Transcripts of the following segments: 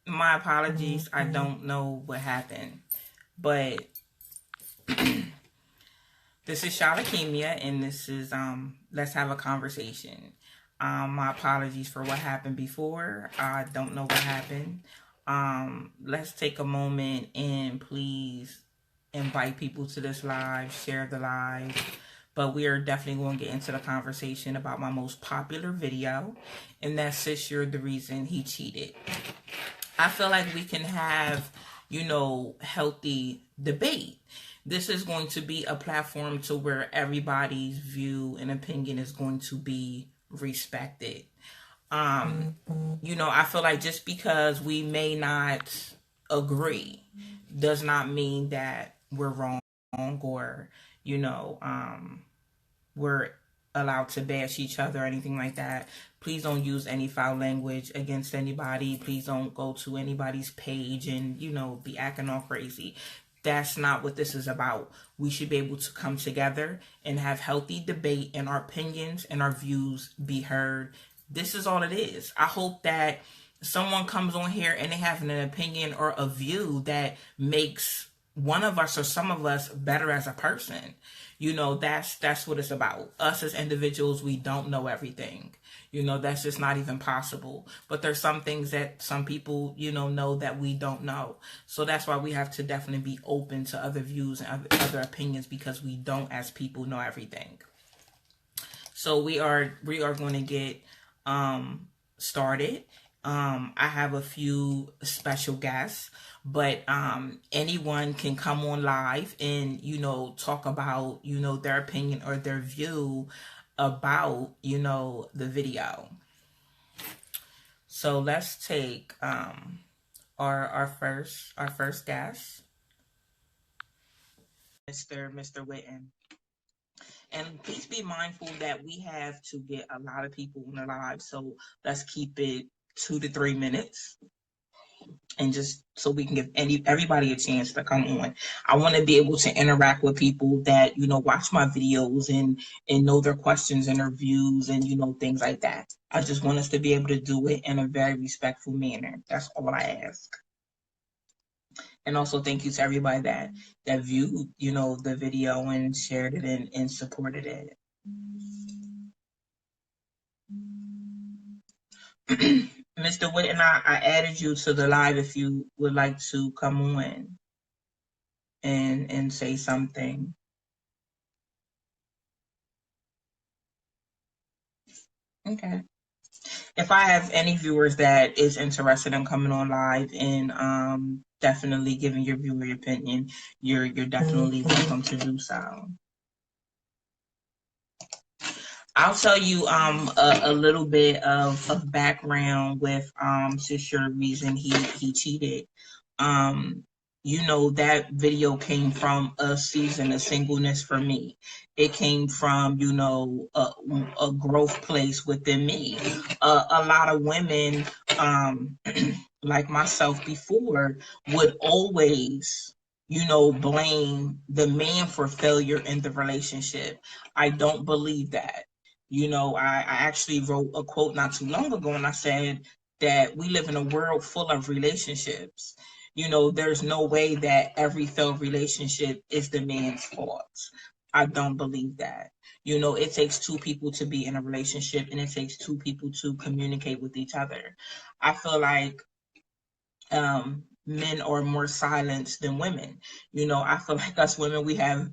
My apologies. I don't know what happened, but this is Shalakemia, and this is Let's have a conversation. My apologies for what happened before. I don't know what happened. Let's take a moment and please invite people to this live, share the live. But we are definitely going to get into the conversation about my most popular video, and that's Sis, You're the Reason He Cheated. I feel like we can have, healthy debate. This is going to be a platform to where everybody's view and opinion is going to be respected. I feel like just because we may not agree does not mean that we're wrong or, you know, um, we're allowed to bash each other or anything like that. Please don't use any foul language against anybody. Please don't go to anybody's page and, be acting all crazy. That's not what this is about. We should be able to come together and have healthy debate and our opinions and our views be heard. This is all it is. I hope that someone comes on here and they have an opinion or a view that makes one of us or some of us better as a person. That's what it's about. Us as individuals, we don't know everything. That's just not even possible. But there's some things that some people, know that we don't know. So that's why we have to definitely be open to other views and other opinions, because we don't as people know everything. So we are going to get started. I have a few special guests, but anyone can come on live and talk about their opinion or their view about the video. So let's take our first guest, Mr. Witten. And please be mindful that we have to get a lot of people on the live, so let's keep it 2 to 3 minutes, and just so we can give everybody a chance to come on. I want to be able to interact with people that watch my videos and know their questions and their views and things like that. I just want us to be able to do it in a very respectful manner. That's all I ask. And also thank you to everybody that viewed the video and shared it and supported it. Mr. Whitten, I added you to the live if you would like to come on and say something. Okay. If I have any viewers that is interested in coming on live and definitely giving your viewer your opinion, you're definitely welcome to do so. I'll tell you a little bit of background with Sis, You're the Reason He Cheated. Um that video came from a season of singleness for me. It came from a growth place within me. A lot of women like myself before would always blame the man for failure in the relationship. I don't believe that. I actually wrote a quote not too long ago, and I said that we live in a world full of relationships. There's no way that every failed relationship is the man's fault. I don't believe that. It takes two people to be in a relationship, and it takes two people to communicate with each other. I feel like men are more silent than women. I feel like us women, we have,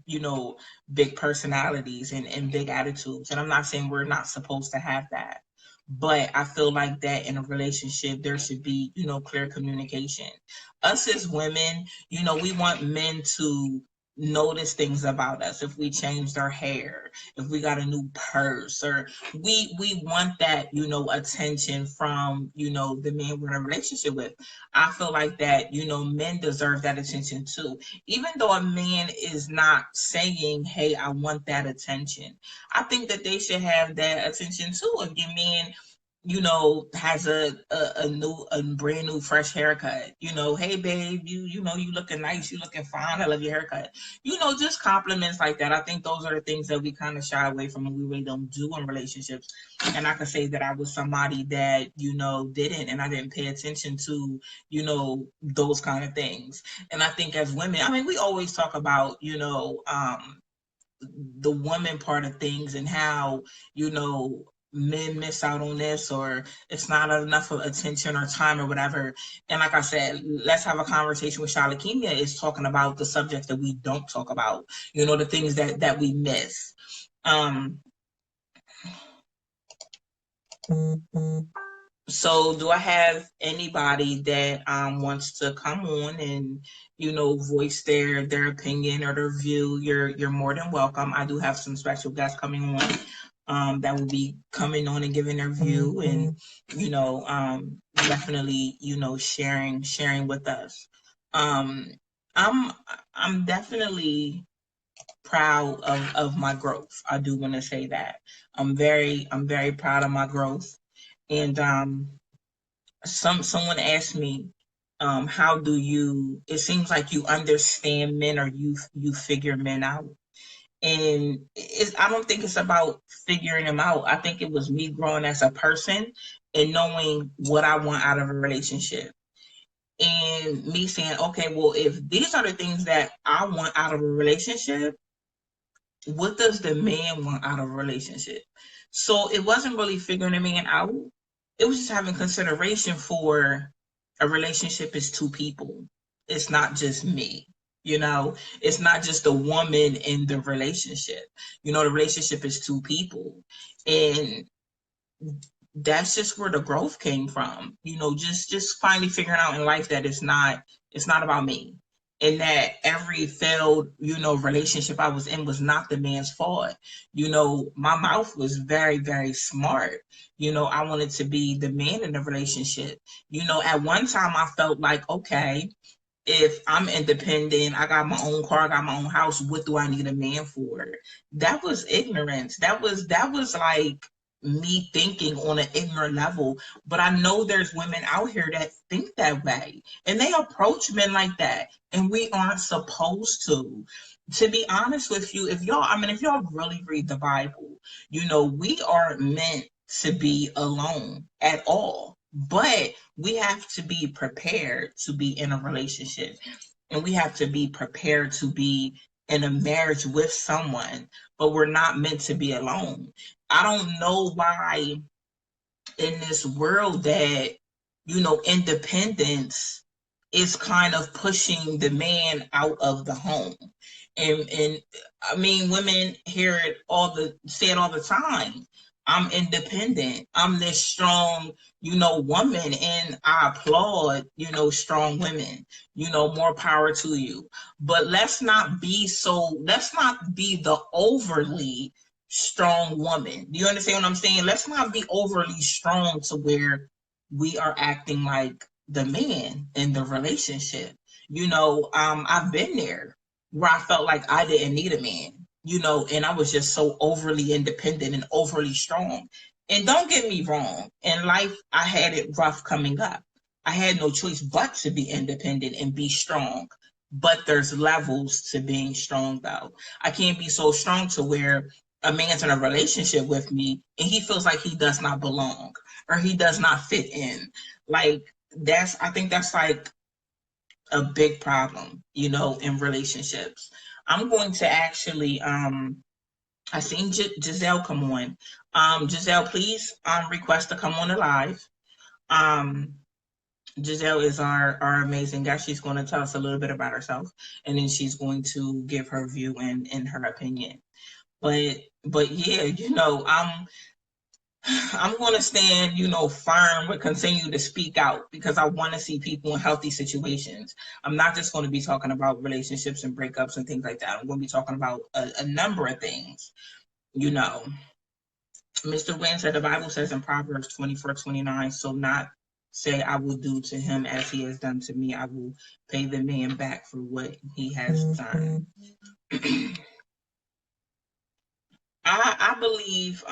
big personalities and big attitudes. And I'm not saying we're not supposed to have that. But I feel like that in a relationship, there should be, clear communication. Us as women, we want men to notice things about us. If we changed our hair, if we got a new purse, or we want that, attention from, the man we're in a relationship with. I feel like that, men deserve that attention too. Even though a man is not saying, hey, I want that attention, I think that they should have that attention too. If your man has a brand new fresh haircut. Hey babe, you looking nice, you looking fine, I love your haircut. Just compliments like that. I think those are the things that we kind of shy away from and we really don't do in relationships. And I can say that I was somebody that, didn't, and I didn't pay attention to, those kind of things. And I think as women, I mean, we always talk about, the woman part of things and how men miss out on this, or it's not enough of attention or time or whatever. And like I said, let's have a conversation with Shalakemia is talking about the subjects that we don't talk about, the things that we miss. So do I have anybody that wants to come on and voice their opinion or their view? You're more than welcome. I do have some special guests coming on that will be coming on and giving their view, and definitely sharing with us. Um, I'm I'm definitely proud of my growth. I do want to say that I'm very proud of my growth. And someone asked me, how do you? It seems like you understand men, or you figure men out. And I don't think it's about figuring them out. I think it was me growing as a person and knowing what I want out of a relationship. And me saying, okay, well, if these are the things that I want out of a relationship, what does the man want out of a relationship? So it wasn't really figuring a man out. It was just having consideration for a relationship is two people. It's not just me. It's not just a woman in the relationship. The relationship is two people. And that's just where the growth came from. Just finally figuring out in life that it's not about me. And that every failed, relationship I was in was not the man's fault. My mouth was very, very smart. I wanted to be the man in the relationship. At one time I felt like, okay, if I'm independent, I got my own car, I got my own house, what do I need a man for? That was ignorance. That was like me thinking on an ignorant level. But I know there's women out here that think that way and they approach men like that. And we aren't supposed to. To be honest with you, if y'all really read the Bible, we aren't meant to be alone at all. But we have to be prepared to be in a relationship, and we have to be prepared to be in a marriage with someone, but we're not meant to be alone. I don't know why in this world that independence is kind of pushing the man out of the home. And I mean, women say it all the time. I'm independent. I'm this strong, woman, and I applaud, strong women. More power to you. But let's not be the overly strong woman. Do you understand what I'm saying? Let's not be overly strong to where we are acting like the man in the relationship. I've been there where I felt like I didn't need a man, and I was just so overly independent and overly strong. And don't get me wrong, in life, I had it rough coming up. I had no choice but to be independent and be strong. But there's levels to being strong, though. I can't be so strong to where a man's in a relationship with me and he feels like he does not belong or he does not fit in. Like, I think that's like a big problem, in relationships. I'm going to actually, I seen Giselle come on. Giselle, please request to come on the live. Um, Giselle is our amazing guest. She's going to tell us a little bit about herself, and then she's going to give her view and her opinion. But yeah, I'm going to stand, firm, but continue to speak out because I want to see people in healthy situations. I'm not just going to be talking about relationships and breakups and things like that. I'm going to be talking about a number of things. Mr. Wynn said the Bible says in Proverbs 24:29, so not say I will do to him as he has done to me. I will pay the man back for what he has done. I believe,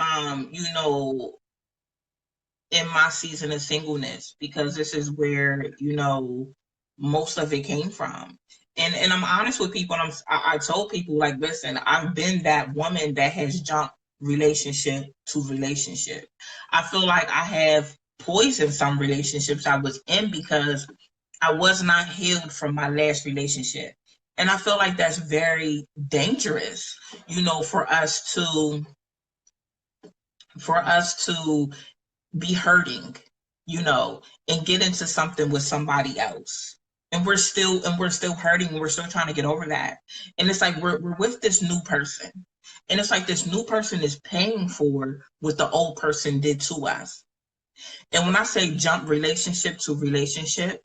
in my season of singleness, because this is where, most of it came from. And I'm honest with people, and I told people, like, listen, I've been that woman that has jumped relationship to relationship. I feel like I have poisoned some relationships I was in because I was not healed from my last relationship. And I feel like that's very dangerous, for us to be hurting, and get into something with somebody else. And we're still hurting, and we're still trying to get over that. And it's like we're with this new person. And it's like this new person is paying for what the old person did to us. And when I say jump relationship to relationship,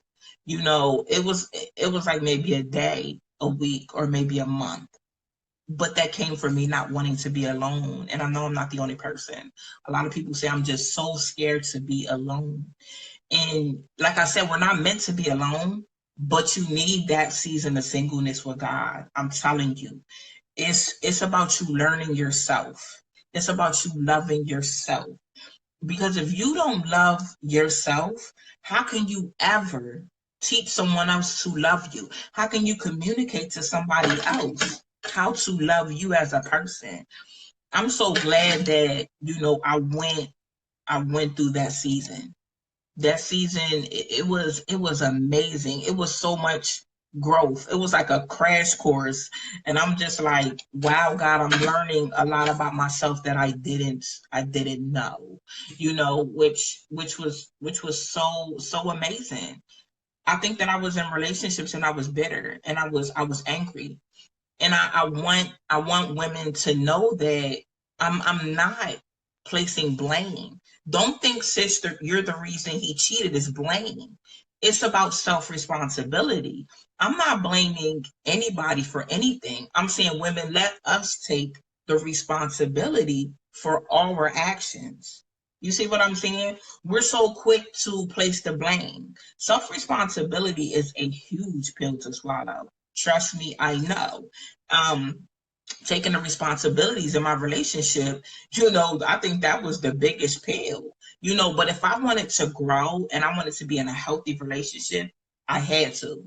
it was like maybe a day, a week, or maybe a month. But that came from me not wanting to be alone. And I know I'm not the only person. A lot of people say I'm just so scared to be alone. And like I said, we're not meant to be alone, but you need that season of singleness with God. I'm telling you. It's about you learning yourself. It's about you loving yourself. Because if you don't love yourself, how can you ever teach someone else to love you? How can you communicate to somebody else how to love you as a person? I'm so glad that, I went through that season. That season, it was amazing. It was so much growth. It was like a crash course. And I'm just like, wow, God, I'm learning a lot about myself that I didn't know, which was so amazing. I think that I was in relationships and I was bitter, and I was angry. And I want women to know that I'm not placing blame. Don't think, sister, you're the reason he cheated is blame. It's about self-responsibility. I'm not blaming anybody for anything. I'm saying, women, let us take the responsibility for our actions. You see what I'm saying? We're so quick to place the blame. Self-responsibility is a huge pill to swallow. Trust me, I know. Um, Taking the responsibilities in my relationship, I think that was the biggest pill. But if I wanted to grow and I wanted to be in a healthy relationship, I had to.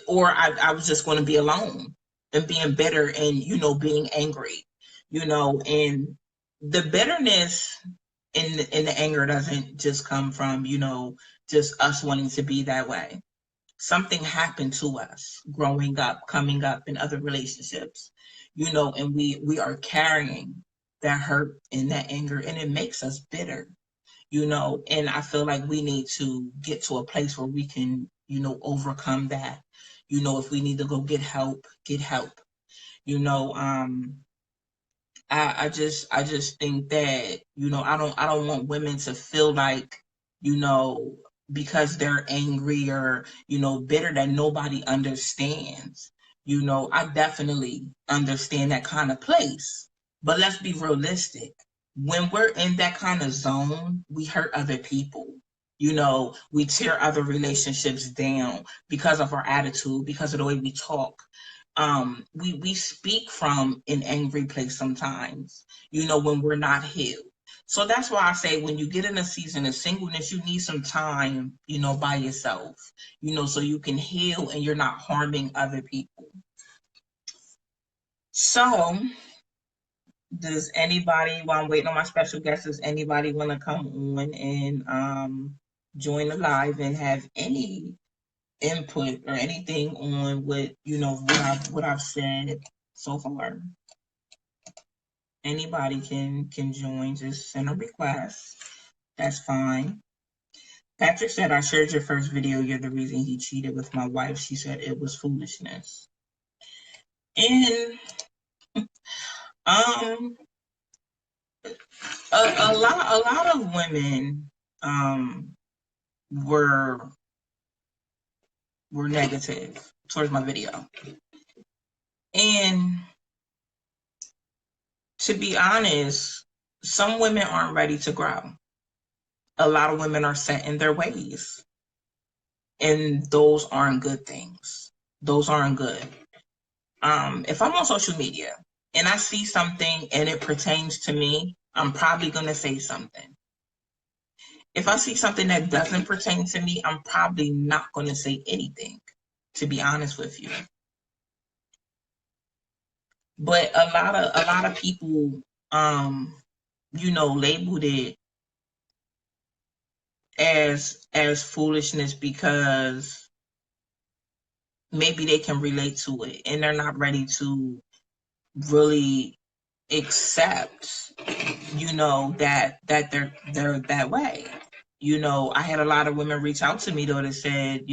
Or I was just going to be alone and being bitter and, being angry, and the bitterness and the anger doesn't just come from, just us wanting to be that way. Something happened to us growing up, coming up in other relationships, and we are carrying that hurt and that anger, and it makes us bitter, and I feel like we need to get to a place where we can, overcome that. If we need to go get help. you know um I just think that, I don't want women to feel like, you know because they're angry or, bitter, that nobody understands. I definitely understand that kind of place. But let's be realistic. When we're in that kind of zone, we hurt other people. We tear other relationships down because of our attitude, because of the way we talk. We speak from an angry place sometimes, when we're not healed. So that's why I say, when you get in a season of singleness, you need some time, by yourself, so you can heal and you're not harming other people. So, does anybody, while I'm waiting on my special guest, does anybody want to come on and join the live and have any input or anything on what I've said so far? Anybody can join. Just send a request. That's fine. Patrick said, I shared your first video. You're the reason he cheated with my wife. She said it was foolishness. And um a lot of women were negative towards my video. And to be honest, some women aren't ready to grow. A lot of women are set in their ways. And those aren't good things. Those aren't good. If I'm on social media and I see something and it pertains to me, I'm probably going to say something. If I see something that doesn't pertain to me, I'm probably not going to say anything, to be honest with you. But a lot of people, labeled it as foolishness because maybe they can relate to it and they're not ready to really accept, that they're that way. I had a lot of women reach out to me though that said,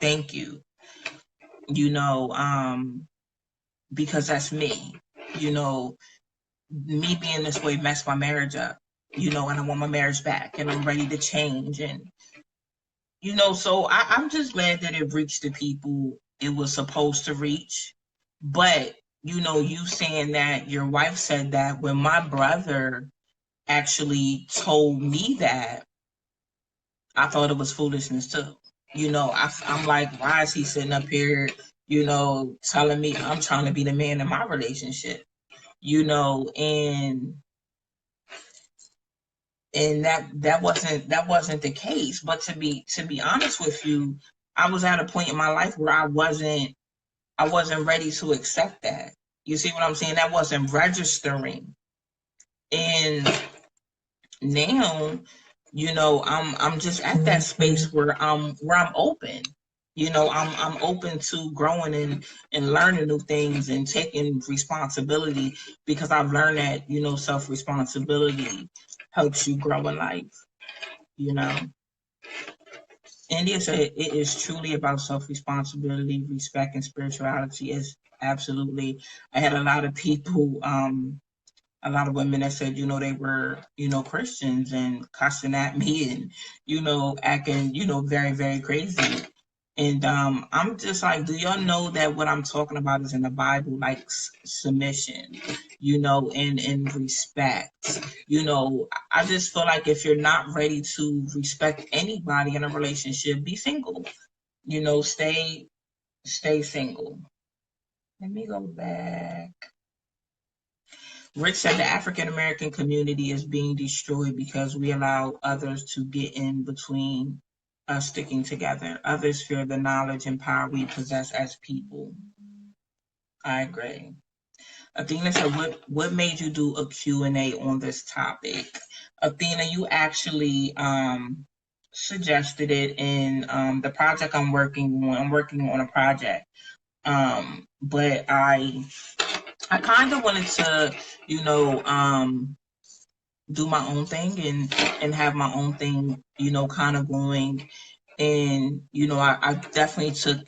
thank you, you know, because that's me. You know, me being this way messed my marriage up, and I want my marriage back and I'm ready to change. And, so I'm just glad that it reached the people it was supposed to reach. But, you saying that your wife said that when my brother actually told me that, I thought it was foolishness too. I'm like, why is he sitting up here, telling me I'm trying to be the man in my relationship, and that wasn't the case. But to be honest with you, I was at a point in my life where I wasn't ready to accept that. You see what I'm saying? That wasn't registering. And now, I'm just at that space where I'm open. I'm open to growing and learning new things and taking responsibility, because I've learned that, self-responsibility helps you grow in life, you know. India said it is truly about self-responsibility, respect, and spirituality. Is absolutely. I had a lot of people, a lot of women that said, they were, Christians and cussing at me and, acting, very, very crazy. And I'm just like, do y'all know that what I'm talking about is in the Bible, like submission, and respect. I just feel like if you're not ready to respect anybody in a relationship, be single. Stay single. Let me go back. Rich said the African American community is being destroyed because we allow others to get in between us sticking together. Others fear the knowledge and power we possess as people. I agree. Athena said, what made you do a Q&A on this topic? Athena, you actually suggested it in the project I'm working on. I'm working on a project. But I kind of wanted to, do my own thing and have my own thing, kind of going. And, I definitely took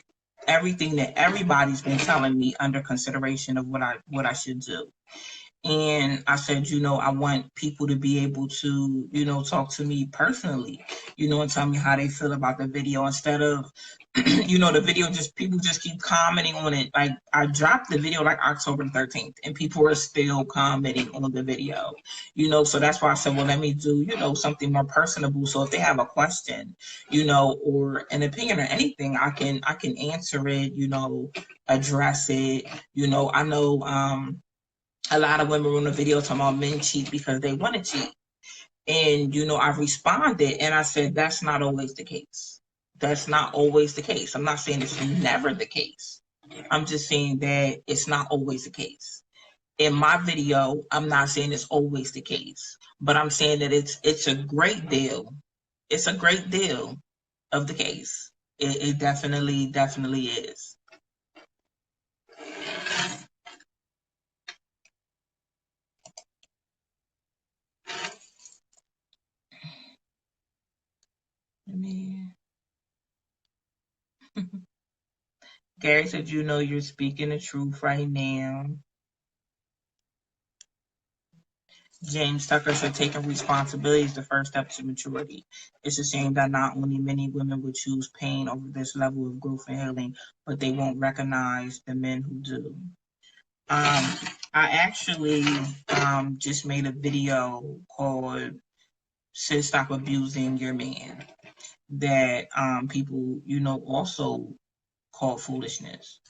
everything that everybody's been telling me under consideration of what I should do. And I said, I want people to be able to, talk to me personally, and tell me how they feel about the video instead of, the video people just keep commenting on it. Like I dropped the video like October 13th and people are still commenting on the video, so that's why I said, well, let me do, something more personable. So if they have a question, or an opinion or anything, I can answer it, address it. I know, a lot of women on the video talking about men cheat because they want to cheat. And, I responded and I said, that's not always the case. That's not always the case. I'm not saying it's never the case. I'm just saying that it's not always the case. In my video, I'm not saying it's always the case, but I'm saying that it's a great deal. It's a great deal of the case. It definitely is. I mean, Gary said, you're speaking the truth right now. James Tucker said, taking responsibility is the first step to maturity. It's a shame that not only many women would choose pain over this level of growth and healing, but they won't recognize the men who do. I actually just made a video called "Sis, Stop Abusing Your Man" that people, also call foolishness.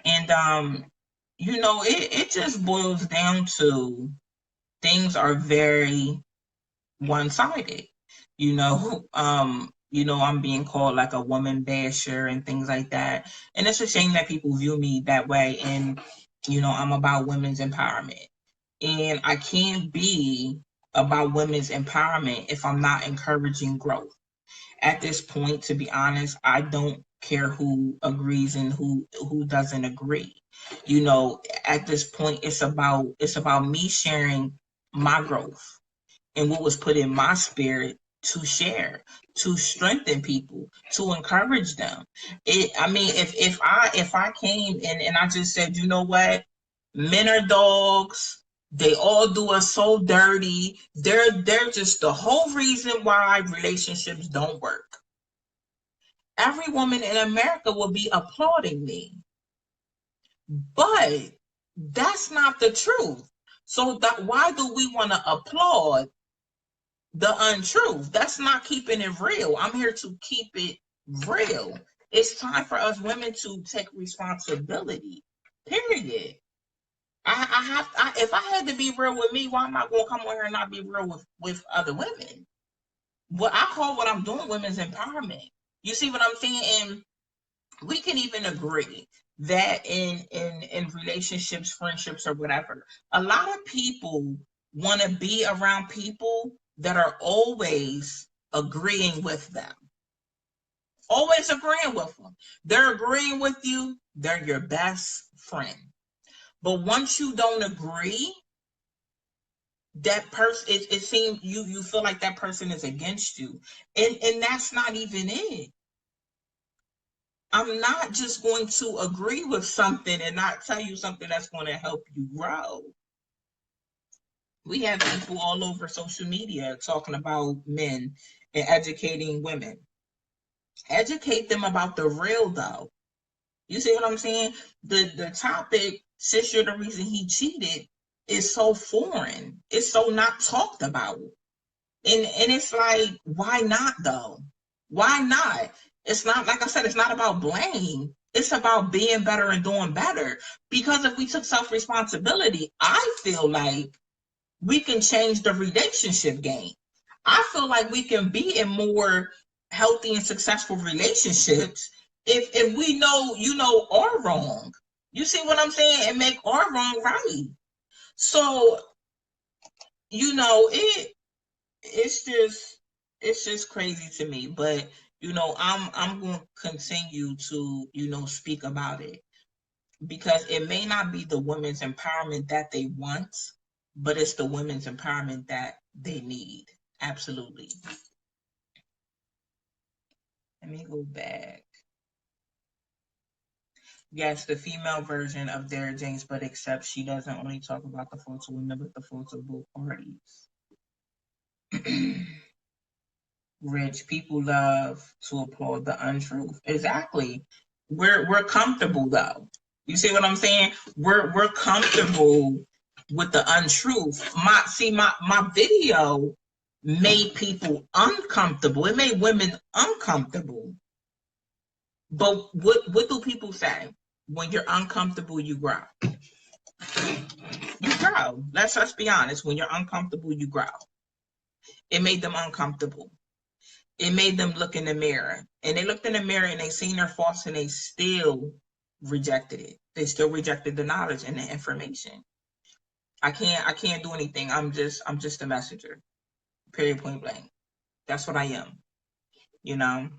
And, it just boils down to things are very one-sided. I'm being called like a woman basher and things like that. And it's a shame that people view me that way. And, I'm about women's empowerment. And I can't be about women's empowerment if I'm not encouraging growth. At this point, to be honest, I don't care who agrees and who doesn't agree. At this point, it's about me sharing my growth and what was put in my spirit to share, to strengthen people, to encourage them. If I came and I just said, you know what, men are dogs. They all do us so dirty. They're just the whole reason why relationships don't work. Every woman in America will be applauding me. But that's not the truth. So why do we want to applaud the untruth? That's not keeping it real. I'm here to keep it real. It's time for us women to take responsibility. Period. If I had to be real with me, why am I going to come on here and not be real with other women? What I call what I'm doing women's empowerment. You see what I'm saying? And we can even agree that in relationships, friendships, or whatever, a lot of people want to be around people that are always agreeing with them. Always agreeing with them. They're agreeing with you, they're your best friend. But once you don't agree, that person, it seems you feel like that person is against you. And that's not even it. I'm not just going to agree with something and not tell you something that's going to help you grow. We have people all over social media talking about men and educating women. Educate them about the real, though. You see what I'm saying? The topic, since you're the reason he cheated, is so foreign. It's so not talked about. And it's like, why not though? Why not? It's not, like I said, it's not about blame. It's about being better and doing better. Because if we took self-responsibility, I feel like we can change the relationship game. I feel like we can be in more healthy and successful relationships if we know, our wrong. You see what I'm saying? And make our wrong right. So, it's just crazy to me. But I'm going to continue to speak about it, because it may not be the women's empowerment that they want, but it's the women's empowerment that they need. Absolutely. Let me go back. Yes, the female version of Derek James, but except she doesn't only talk about the faults of women, but the faults of both parties. Rich people love to applaud the untruth. Exactly. We're comfortable though. You see what I'm saying? We're comfortable with the untruth. My video made people uncomfortable. It made women uncomfortable. But what do people say? When you're uncomfortable, you grow. You grow. Let's be honest. When you're uncomfortable, you grow. It made them uncomfortable. It made them look in the mirror. And they looked in the mirror and they seen their faults and they still rejected it. They still rejected the knowledge and the information. I can't do anything. I'm just a messenger. Period, point blank. That's what I am. You know,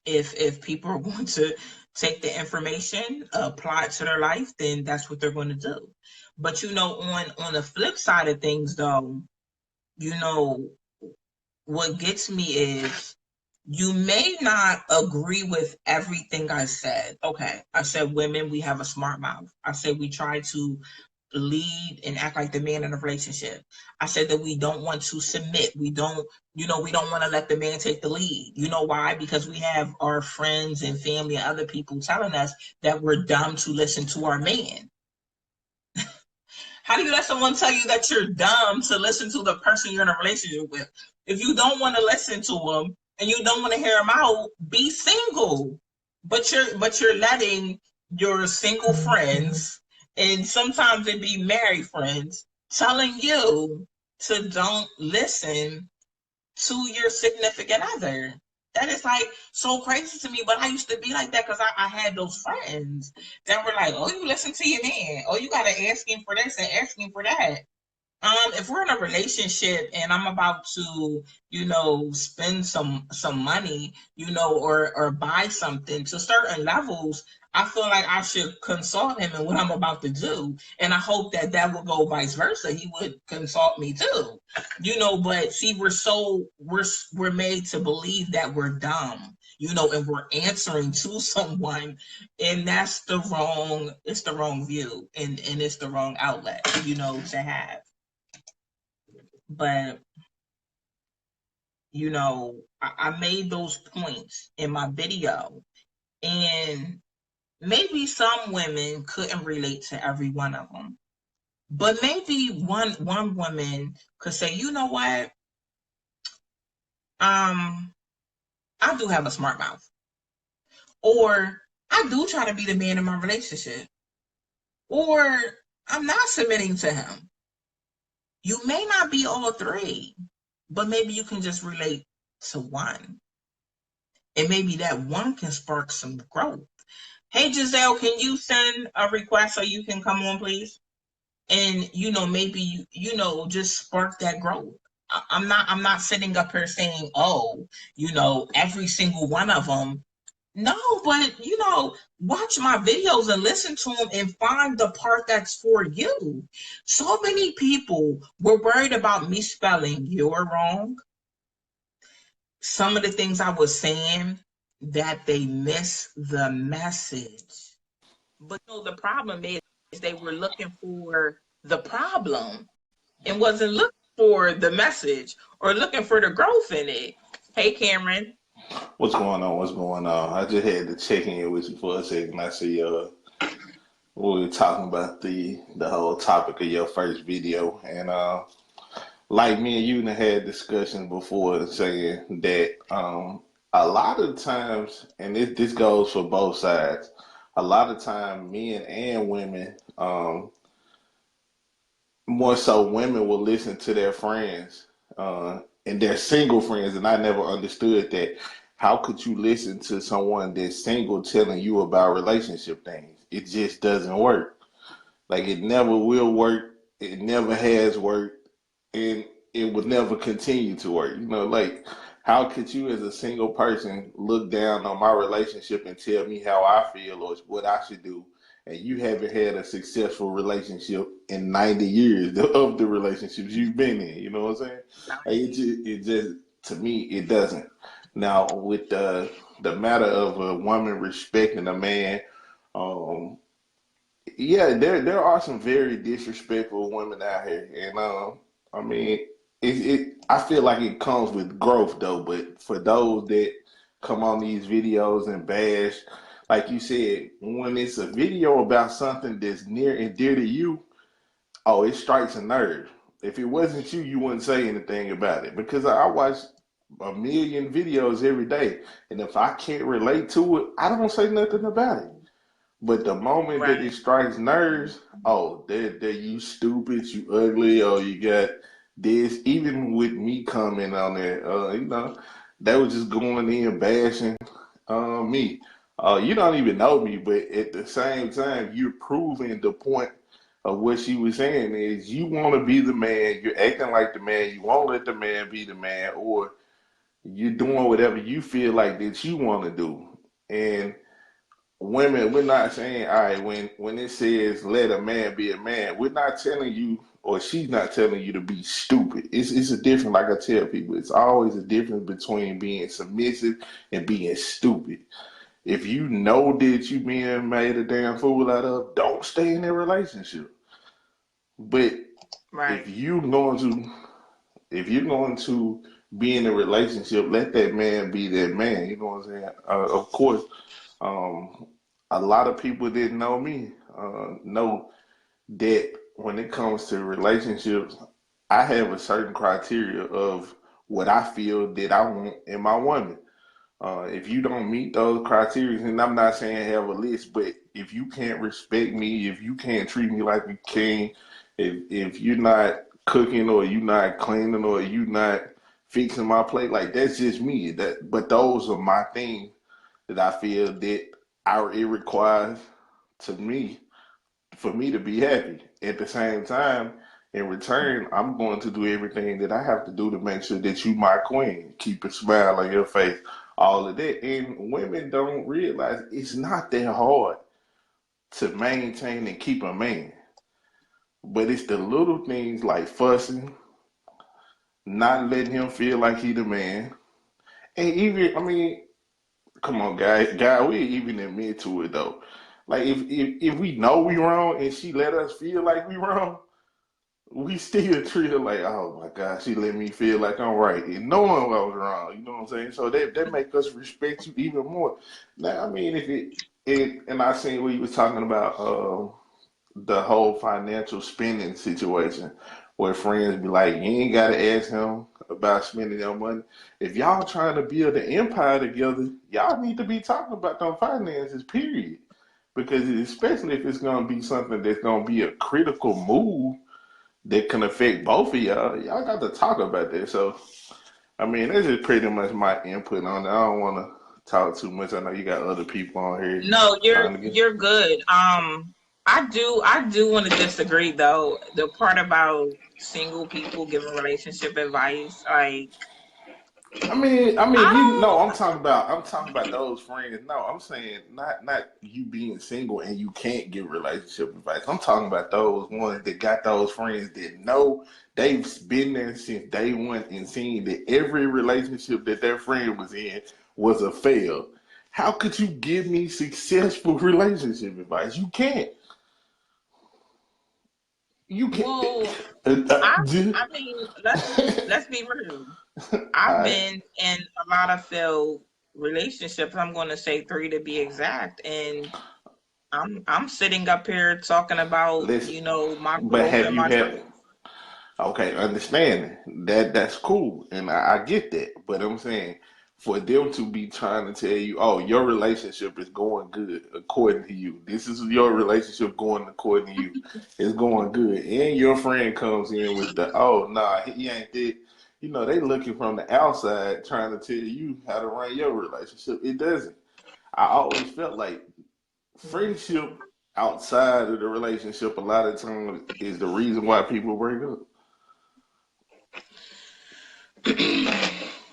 if people are going to take the information, apply it to their life, then that's what they're going to do. But on the flip side of things, though, what gets me is, you may not agree with everything I said. Okay, I said women, we have a smart mouth. I said we try to lead and act like the man in a relationship. I said that we don't want to submit. We don't want to let the man take the lead. You know why? Because we have our friends and family and other people telling us that we're dumb to listen to our man. How do you let someone tell you that you're dumb to listen to the person you're in a relationship with? If you don't want to listen to them and you don't want to hear them out, be single. But you're letting your single friends, and sometimes they be married friends, telling you to don't listen to your significant other. That is like so crazy to me. But I used to be like that because I had those friends that were like, oh, you listen to your man. Oh, you got to ask him for this and ask him for that. If we're in a relationship and I'm about to, spend some money, or buy something to certain levels, I feel like I should consult him in what I'm about to do, and I hope that that will go vice versa. He would consult me too, But see, we're made to believe that we're dumb, and we're answering to someone, and that's it's the wrong view, and it's the wrong outlet, to have. But I made those points in my video, and maybe some women couldn't relate to every one of them, but maybe one woman could say, you know what, I do have a smart mouth, or I do try to be the man in my relationship, or I'm not submitting to him. You may not be all three, but maybe you can just relate to one, and maybe that one can spark some growth. Hey, Giselle, can you send a request so you can come on, please? And maybe just spark that growth. I'm not sitting up here saying, oh, every single one of them. No, but watch my videos and listen to them and find the part that's for you. So many people were worried about me spelling "you're" wrong. Some of the things I was saying, that they miss the message. But the problem is they were looking for the problem and wasn't looking for the message or looking for the growth in it. Hey, Cameron. What's going on? What's going on? I just had to check in with you for a second. I see we were talking about the whole topic of your first video, and like me and you done had discussions before saying that a lot of times, and this goes for both sides, a lot of time men and women, more so women will listen to their friends and their single friends, and I never understood that. How could you listen to someone that's single telling you about relationship things? It just doesn't work. Like it never will work. It never has worked, and it will never continue to work. Like how could you, as a single person, look down on my relationship and tell me how I feel or what I should do, and you haven't had a successful relationship in 90 years of the relationships you've been in? You know what I'm saying? Like it just to me, it doesn't. Now, with the matter of a woman respecting a man, um, yeah, there are some very disrespectful women out here, and I mean, I feel like it comes with growth though. But for those that come on these videos and bash, like you said, when it's a video about something that's near and dear to you, oh, it strikes a nerve. If it wasn't you, you wouldn't say anything about it because I watch a million videos every day, and if I can't relate to it, I don't say nothing about it. But the moment that Right. it strikes nerves, oh, there you stupid, you ugly, or you got this. Even with me coming on there, they was just going in bashing me. You don't even know me, but at the same time, you're proving the point of what she was saying is you want to be the man, you're acting like the man, you won't let the man be the man, or you're doing whatever you feel like that you want to do. And women, we're not saying, all right, when it says let a man be a man, we're not telling you, or she's not telling you to be stupid. It's a difference, like I tell people, it's always a difference between being submissive and being stupid. If you know that you being made a damn fool out of, don't stay in that relationship. But Right. if you're going to if you're going to be in a relationship, let that man be that man. You know what I'm saying? Of course, um, a lot of people didn't know me, know that when it comes to relationships, I have a certain criteria of what I feel that I want in my woman. If you don't meet those criteria, and I'm not saying have a list, but if you can't respect me, if you can't treat me like a king, if you're not cooking or you're not cleaning or you're not fixing my plate. Like that's just me. But those are my things that I feel that it requires to me for me to be happy. At the same time, in return, I'm going to do everything that I have to do to make sure that you my queen. Keep a smile on your face, all of that. And women don't realize it's not that hard to maintain and keep a man. But it's the little things like fussing, not letting him feel like he the man. And even, I mean, come on, guy, we even admit to it though. Like if we know we wrong and she let us feel like we wrong, we still treat her like, oh my God, she let me feel like I'm right, and knowing I was wrong. You know what I'm saying? So that make us respect you even more. Now, I mean, if and I seen what you was talking about, the whole financial spending situation, where friends be like, you ain't gotta ask him about spending your money. If y'all trying to build an empire together, y'all need to be talking about them finances, period. Because especially if it's gonna be something that's gonna be a critical move that can affect both of y'all got to talk about that. So, I mean, that's just pretty much my input on it. I don't want to talk too much. I know you got other people on here No, trying to get. you're good. I do want to disagree though. The part about single people giving relationship advice, like I mean, I you know, don't. I'm talking about those friends. No, I'm saying not you being single and you can't give relationship advice. I'm talking about those ones that got those friends that know they've been there since day one and seen that every relationship that their friend was in was a fail. How could you give me successful relationship advice? You can't. You can't. Well, I mean, let's be real. All I've right. been in a lot of failed relationships. I'm going to say three to be exact, and I'm sitting up here talking about Listen, my but growth have and you my had? truth. Okay, understanding that's cool, and I get that. But I'm saying for them to be trying to tell you, oh, your relationship is going good according to you. This is your relationship going according to you. It's going good, and your friend comes in with the, oh, nah, he ain't that. You know, they looking from the outside trying to tell you how to run your relationship. It doesn't. I always felt like friendship outside of the relationship a lot of times is the reason why people break up.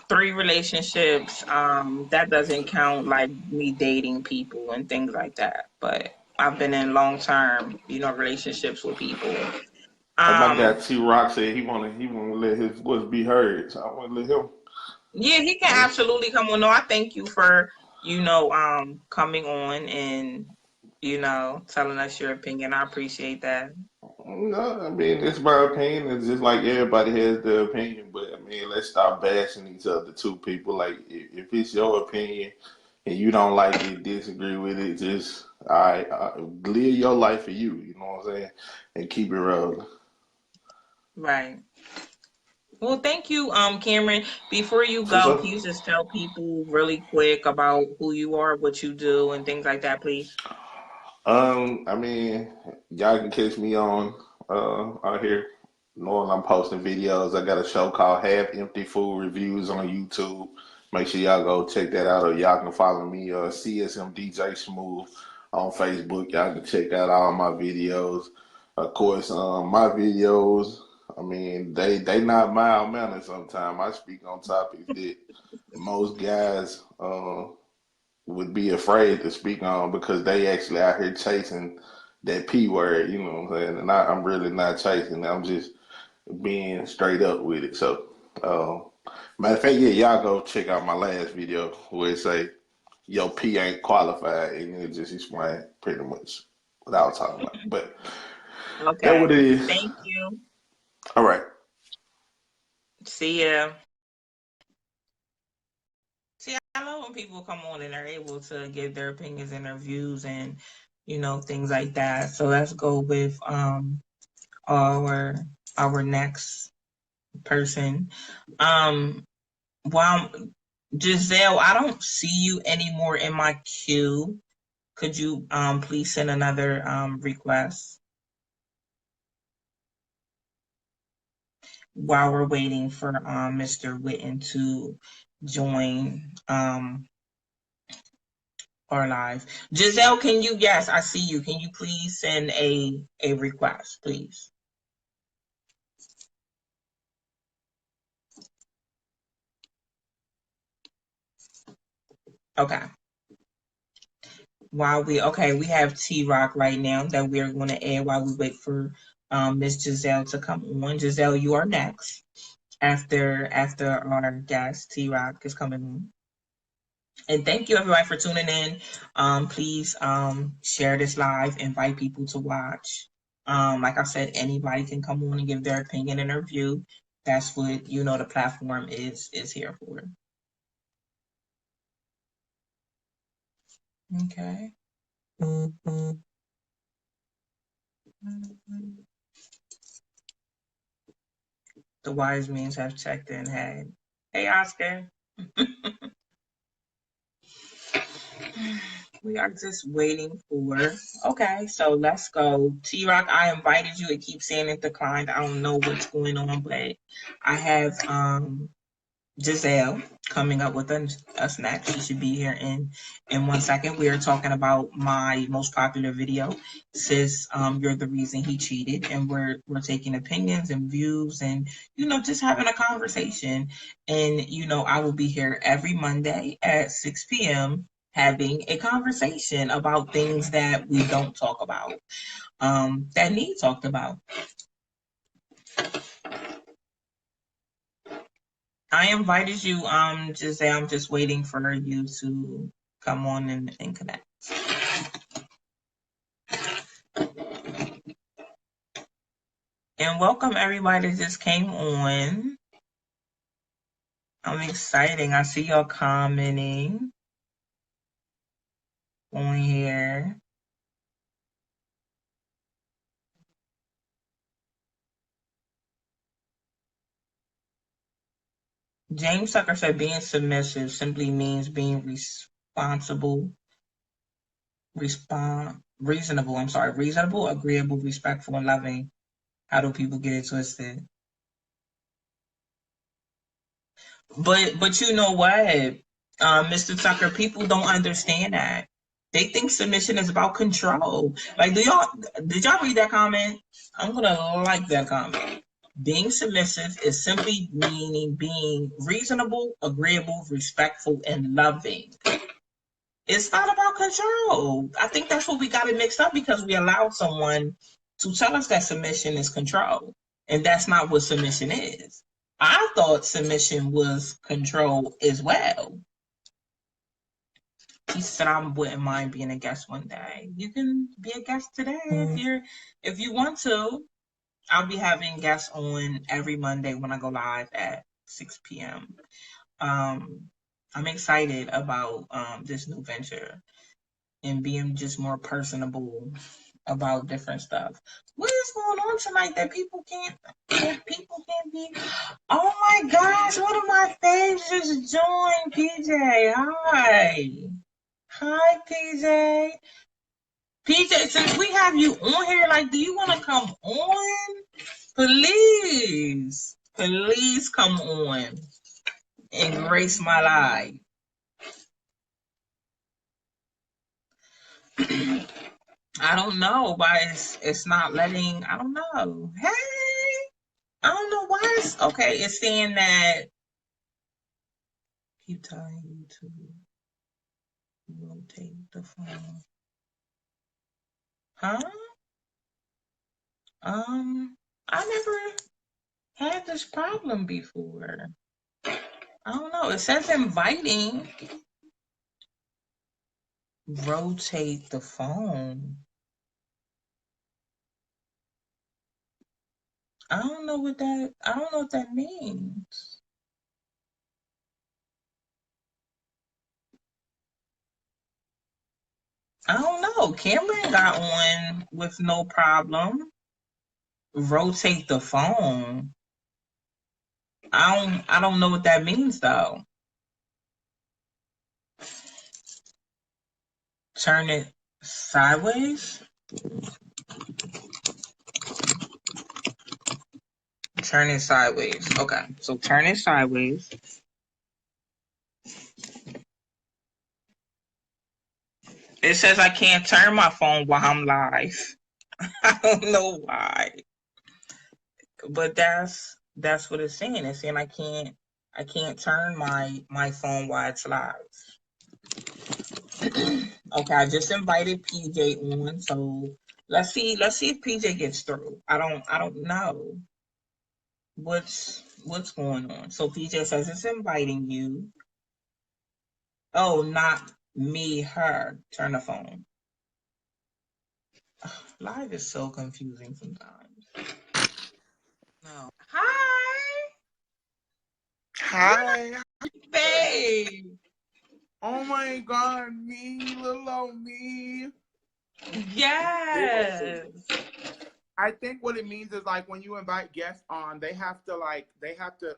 Three relationships. That doesn't count like me dating people and things like that. But I've been in long term, relationships with people. Oh my God, Um, T Rock said he wanna let his voice be heard. So I wanna let him. yeah, he can Yeah. absolutely come on. No, I thank you for, coming on and, telling us your opinion. I appreciate that. No, I mean it's my opinion. It's just like everybody has their opinion, but I mean let's stop bashing each other. Two people like if it's your opinion and you don't like it, disagree with it, just all right, live your life for you. You know what I'm saying, and keep it rolling. Right. Well, thank you, Cameron. Before you For go, sure. can you just tell people really quick about who you are, what you do, and things like that, please? I mean, y'all can catch me on out here. Knowing I'm posting videos. I got a show called Half Empty Food Reviews on YouTube. Make sure y'all go check that out, or y'all can follow me, CSM DJ Smooth on Facebook. Y'all can check out all my videos. Of course, my videos. I mean, they not mild mannered. Sometimes I speak on topics that most guys would be afraid to speak on because they actually out here chasing that P word, you know what I'm saying? And I'm really not chasing. I'm just being straight up with it. So, matter of fact, yeah, y'all go check out my last video where it say, "Yo, P ain't qualified," and it just explain pretty much what I was talking about. But that Okay. what it is. Thank you. All right. See ya. See, I love when people come on and they're able to give their opinions and their views and, things like that. So let's go with our our next person. Um, wow, Giselle, I don't see you anymore in my queue. Could you please send another request? while we're waiting for Mr. Witten to join our live. Giselle, can you, yes, I see you. Can you please send a request, please? Okay. We have T-Rock right now that we're going to add while we wait for Miss Giselle to come on. Giselle, you are next after our guest T-Rock is coming on. And thank you everybody for tuning in. Please share this live, invite people to watch. Like I said, anybody can come on and give their opinion and their view. That's what the platform is here for. Okay. The wise means have checked in. Hey Oscar. We are just waiting for. Okay, so let's go. T-Rock, I invited you. It keeps saying it declined. I don't know what's going on, but I have Giselle coming up with us next. She should be here in 1 second. We are talking about my most popular video, Sis, You're the Reason He Cheated, and we're taking opinions and views and just having a conversation. And I will be here every Monday at 6 p.m. having a conversation about things that we don't talk about, that need talked about. I invited you, Giselle. I'm just waiting for you to come on and connect. And welcome everybody that just came on. I'm excited. I see y'all commenting on here. James Tucker said being submissive simply means being reasonable, agreeable, respectful, and loving. How do people get it twisted? But you know what, Mr. Tucker, people don't understand that. They think submission is about control. Like, did y'all read that comment? I'm gonna like that comment. Being submissive is simply meaning being reasonable, agreeable, respectful, and loving. It's not about control. I think that's what we got it mixed up because we allowed someone to tell us that submission is control. And that's not what submission is. I thought submission was control as well. He said I wouldn't mind being a guest one day. You can be a guest today if you want to. I'll be having guests on every Monday when I go live at 6 p.m. I'm excited about this new venture and being just more personable about different stuff. What is going on tonight that people can't be? Oh my gosh, one of my faves just joined, PJ. Hi, PJ. PJ, since we have you on here, like, do you want to come on? Please come on and grace my life. I don't know why it's not letting. I don't know. Hey, I don't know why it's okay. It's saying that keep telling you to rotate the phone. Huh? I never had this problem before. I don't know. It says inviting. Rotate the phone. I don't know what that means. I don't know. Cameron got on with no problem. Rotate the phone. I don't know what that means though. Turn it sideways. turn it sideways. Okay, so turn it sideways. It says I can't turn my phone while I'm live. I don't know why, but that's what it's saying. It's saying I can't turn my phone while it's live. Okay, I just invited PJ on, so let's see if PJ gets through. I don't know what's going on. So PJ says it's inviting you. Oh, not me, her. Turn the phone. Live is so confusing sometimes. No. Hi. Hi. Babe. Oh my God, me, little old me. Yes. I think what it means is like when you invite guests on, they have to,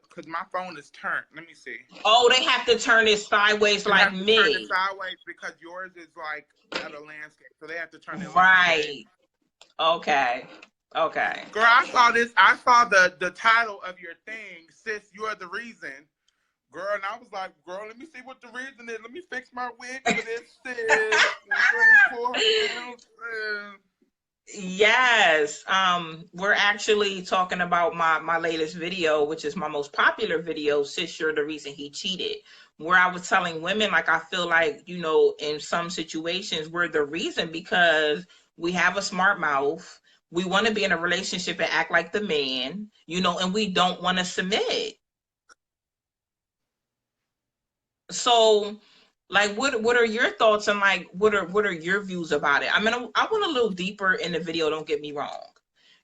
because my phone is turned. Let me see. Oh, they have to turn it sideways They like have to turn it me. sideways because yours is like at a landscape, so they have to turn it like that. Right. Okay. Okay. Girl, I saw this. I saw the title of your thing, sis. You're the reason. Girl, and I was like, girl, let me see what the reason is. Let me fix my wig for this, sis. Yes. We're actually talking about my latest video, which is my most popular video, Sis, You're the Reason He Cheated, where I was telling women, like, I feel like, you know, in some situations we're the reason because we have a smart mouth. We want to be in a relationship and act like the man, you know, and we don't want to submit. So, like, what are your thoughts and like what are your views about it? I mean, I went a little deeper in the video. Don't get me wrong,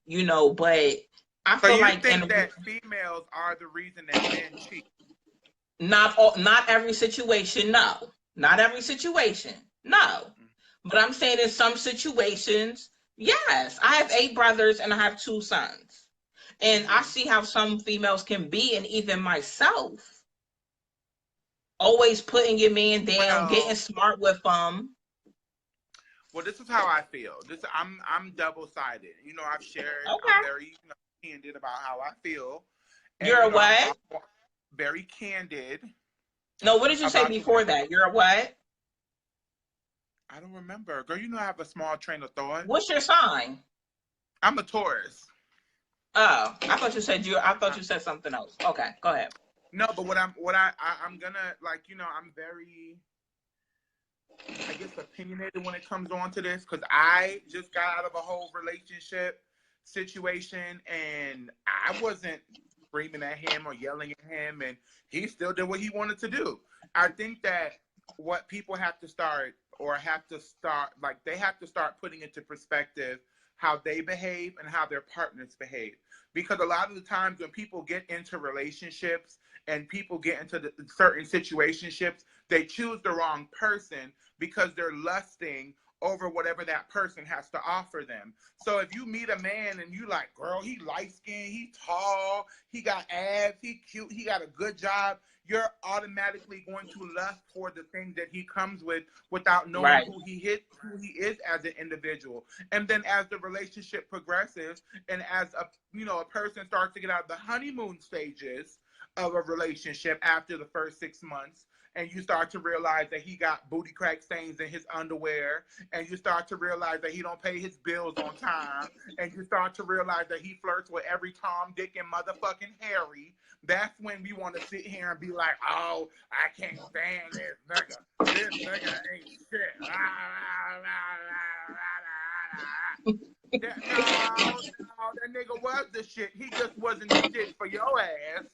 you know, but I So feel you like think that females are the reason that men cheat? not every situation, no, not every situation, no. But I'm saying in some situations, yes. I have 8 brothers and I have 2 sons, and I see how some females can be, and even myself. Always putting your man down, getting Well, smart with them. well, this is how I feel. I'm double sided. You know, I've shared. I'm Okay. very candid about how I feel, and You're a I'm what? also very candid No, what did you say about the way before that? You're a what? I don't remember. Girl, you know I have a small train of thought. What's your sign? I'm a Taurus. Oh, I thought you said something else. Okay, go ahead. No, but I'm gonna I'm very, I guess, opinionated when it comes on to this because I just got out of a whole relationship situation and I wasn't screaming at him or yelling at him, and he still did what he wanted to do. I think that what people have to start, like, they have to start putting into perspective how they behave and how their partners behave. Because a lot of the times when people get into relationships and people get into certain situationships, they choose the wrong person because they're lusting over whatever that person has to offer them. So if you meet a man and you like, girl, he light skinned, he tall, he got abs, he cute, he got a good job, you're automatically going to lust for the thing that he comes with without knowing Right. who he is as an individual. And then as the relationship progresses and as a person starts to get out of the honeymoon stages of a relationship after the first 6 months, and you start to realize that he got booty crack stains in his underwear, and you start to realize that he don't pay his bills on time, and you start to realize that he flirts with every Tom, Dick, and motherfucking Harry, that's when we want to sit here and be like, oh, I can't stand this nigga. This nigga ain't shit. No, that nigga was the shit. He just wasn't the shit for your ass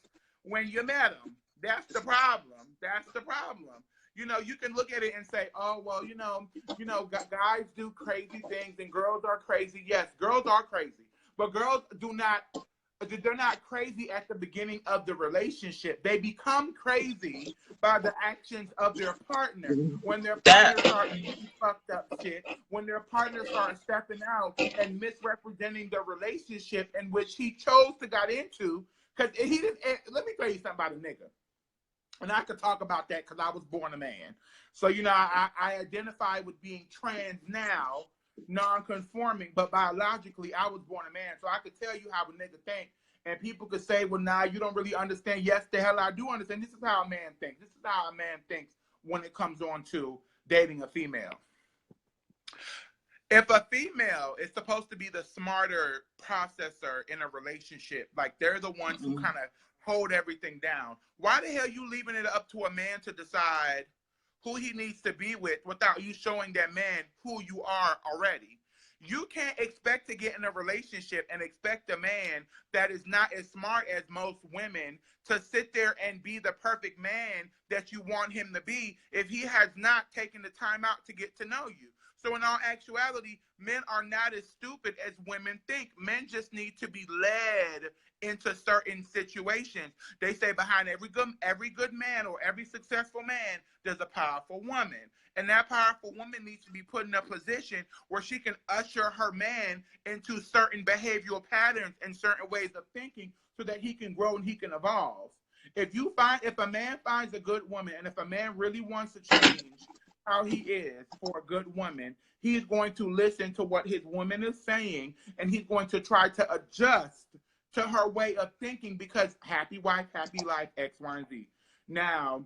when you met him. That's the problem. That's the problem. You can look at it and say, oh, well, guys do crazy things and girls are crazy. Yes, girls are crazy. But girls they're not crazy at the beginning of the relationship. They become crazy by the actions of their partner. When their That partner start doing fucked up shit, when their partner starts stepping out and misrepresenting the relationship in which he chose to got into, because he didn't. Let me tell you something about a nigga. And I could talk about that because I was born a man. So, I identify with being trans now, non-conforming, but biologically I was born a man. So I could tell you how a nigga think. And people could say, well, nah, you don't really understand. Yes, the hell I do understand. This is how a man thinks. This is how a man thinks when it comes on to dating a female. If a female is supposed to be the smarter processor in a relationship, like they're the ones who kind of hold everything down, why the hell you leaving it up to a man to decide who he needs to be with without you showing that man who you are already? You can't expect to get in a relationship and expect a man that is not as smart as most women to sit there and be the perfect man that you want him to be if he has not taken the time out to get to know you. So in all actuality, men are not as stupid as women think. Men just need to be led into certain situations. They say behind every good man or every successful man, there's a powerful woman. And that powerful woman needs to be put in a position where she can usher her man into certain behavioral patterns and certain ways of thinking so that he can grow and he can evolve. If a man finds a good woman, and if a man really wants to change how he is for a good woman, he's going to listen to what his woman is saying, and he's going to try to adjust to her way of thinking, because happy wife, happy life, X, Y, and Z. Now,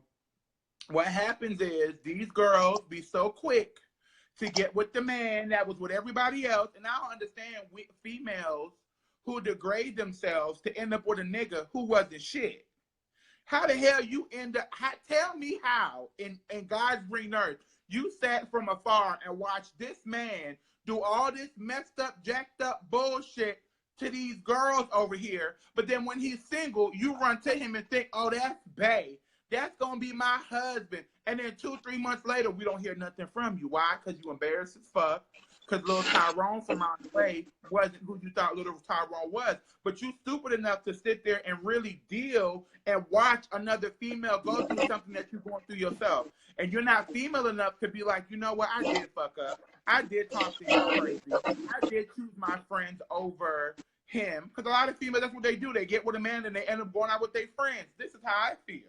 what happens is these girls be so quick to get with the man that was with everybody else, and I don't understand females who degrade themselves to end up with a nigga who wasn't shit. How the hell you end up, tell me how, in God's green earth, you sat from afar and watched this man do all this messed up, jacked up bullshit to these girls over here, but then when he's single, you run to him and think, oh, that's bae. That's going to be my husband. And then 2-3 months later, we don't hear nothing from you. Why? Because you embarrassed as fuck. Because little Tyrone from out the way wasn't who you thought little Tyrone was. But you stupid enough to sit there and really deal and watch another female go through something that you're going through yourself. And you're not female enough to be like, you know what, I did fuck up. I did talk to him crazy. I did choose my friends over him. Because a lot of females, that's what they do. They get with a man and they end up going out with their friends. This is how I feel.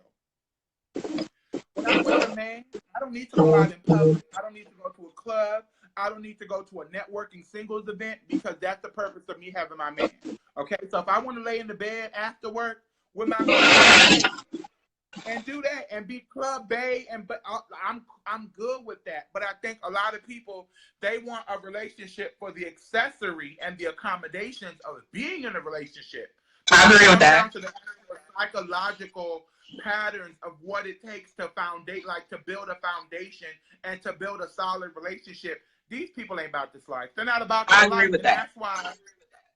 When I'm with a man, I don't need to go out in public. I don't need to go to a club. I don't need to go to a networking singles event, because that's the purpose of me having my man. Okay, so if I want to lay in the bed after work with my man and do that and be club bae, but I'm good with that. But I think a lot of people, they want a relationship for the accessory and the accommodations of being in a relationship. I agree with that. Down to the psychological patterns of what it takes to build a foundation and to build a solid relationship. These people ain't about this life. They're not about this life. I agree with that.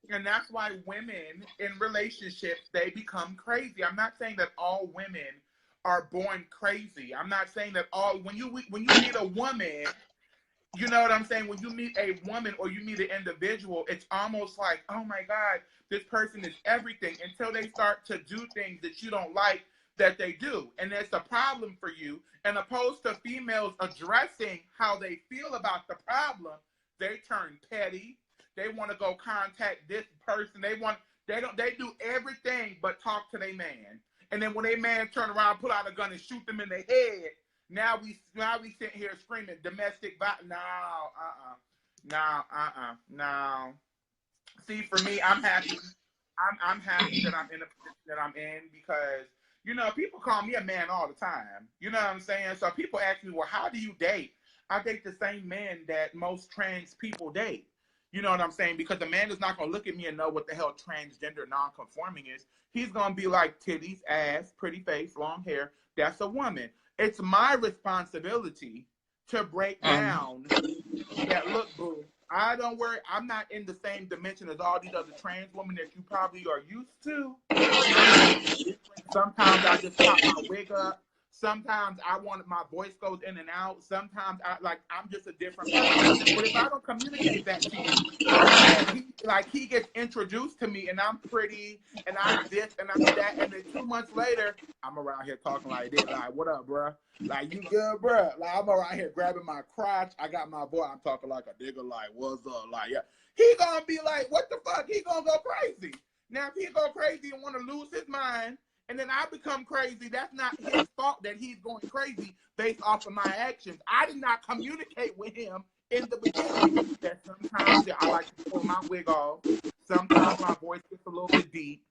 That's why women in relationships, they become crazy. I'm not saying that all women are born crazy. I'm not saying that when you meet a woman, you know what I'm saying? When you meet a woman or you meet an individual, it's almost like, oh my God, this person is everything, until they start to do things that you don't like that they do. And it's a problem for you. And opposed to females addressing how they feel about the problem, they turn petty. They want to go contact this person. They do everything but talk to their man. And then when their man turn around, pull out a gun and shoot them in the head, now we sitting here screaming domestic violence. No. See, for me, I'm happy. I'm happy that I'm in the position that I'm in, because, you know, people call me a man all the time. You know what I'm saying? So people ask me, well, how do you date? I date the same men that most trans people date. You know what I'm saying? Because the man is not going to look at me and know what the hell transgender non-conforming is. He's going to be like titties, ass, pretty face, long hair. That's a woman. It's my responsibility to break down that, look, boo, I don't worry. I'm not in the same dimension as all these other trans women that you probably are used to. Sometimes I just pop my wig up. Sometimes my voice goes in and out. Sometimes I'm just a different person. But if I don't communicate that to you, and he gets introduced to me, and I'm pretty, and I'm this, and I'm that, and then 2 months later, I'm around here talking like this, like, what up, bruh? Like, you good, bruh? Like, I'm around here grabbing my crotch. I got my boy. I'm talking like a nigga, like, what's up? Like, yeah. He gonna be like, what the fuck? He gonna go crazy. Now, if he go crazy and want to lose his mind, and then I become crazy, that's not his fault that he's going crazy based off of my actions. I did not communicate with him in the beginning that sometimes I like to pull my wig off. Sometimes my voice gets a little bit deep.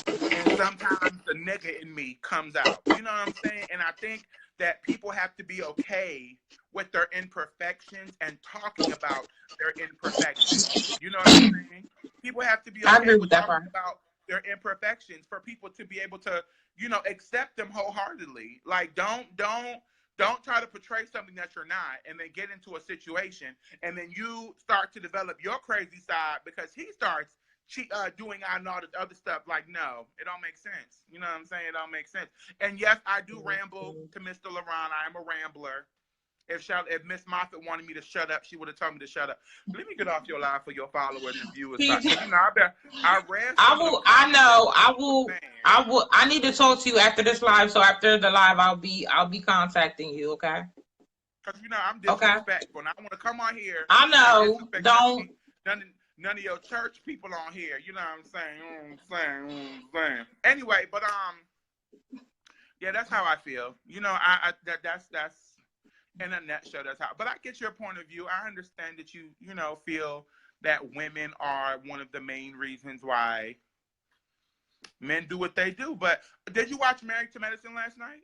And sometimes the nigga in me comes out. You know what I'm saying? And I think that people have to be okay with their imperfections and talking about their imperfections. You know what I'm saying? People have to be I okay agree with with that talking part. about their imperfections for people to be able to, accept them wholeheartedly. Like, don't try to portray something that you're not and then get into a situation and then you start to develop your crazy side because he starts doing all this other stuff. Like, no, it don't make sense. You know what I'm saying? It don't make sense. And yes, I do ramble to Mr. LaRon. I am a rambler. If Miss Moffat wanted me to shut up, she would have told me to shut up. Let me get off your live for your followers and viewers. Because, I read some of them comments. I need to talk to you after this live. So after the live, I'll be contacting you. Okay. Because, I'm Okay. disrespectful. And I want to come on here I know. and disrespect Don't. none of your church people on here. You know what I'm saying? Anyway, but yeah, that's how I feel. That's in a nutshell. That's how. But I get your point of view. I understand that you feel that women are one of the main reasons why men do what they do. But did you watch Married to Medicine last night?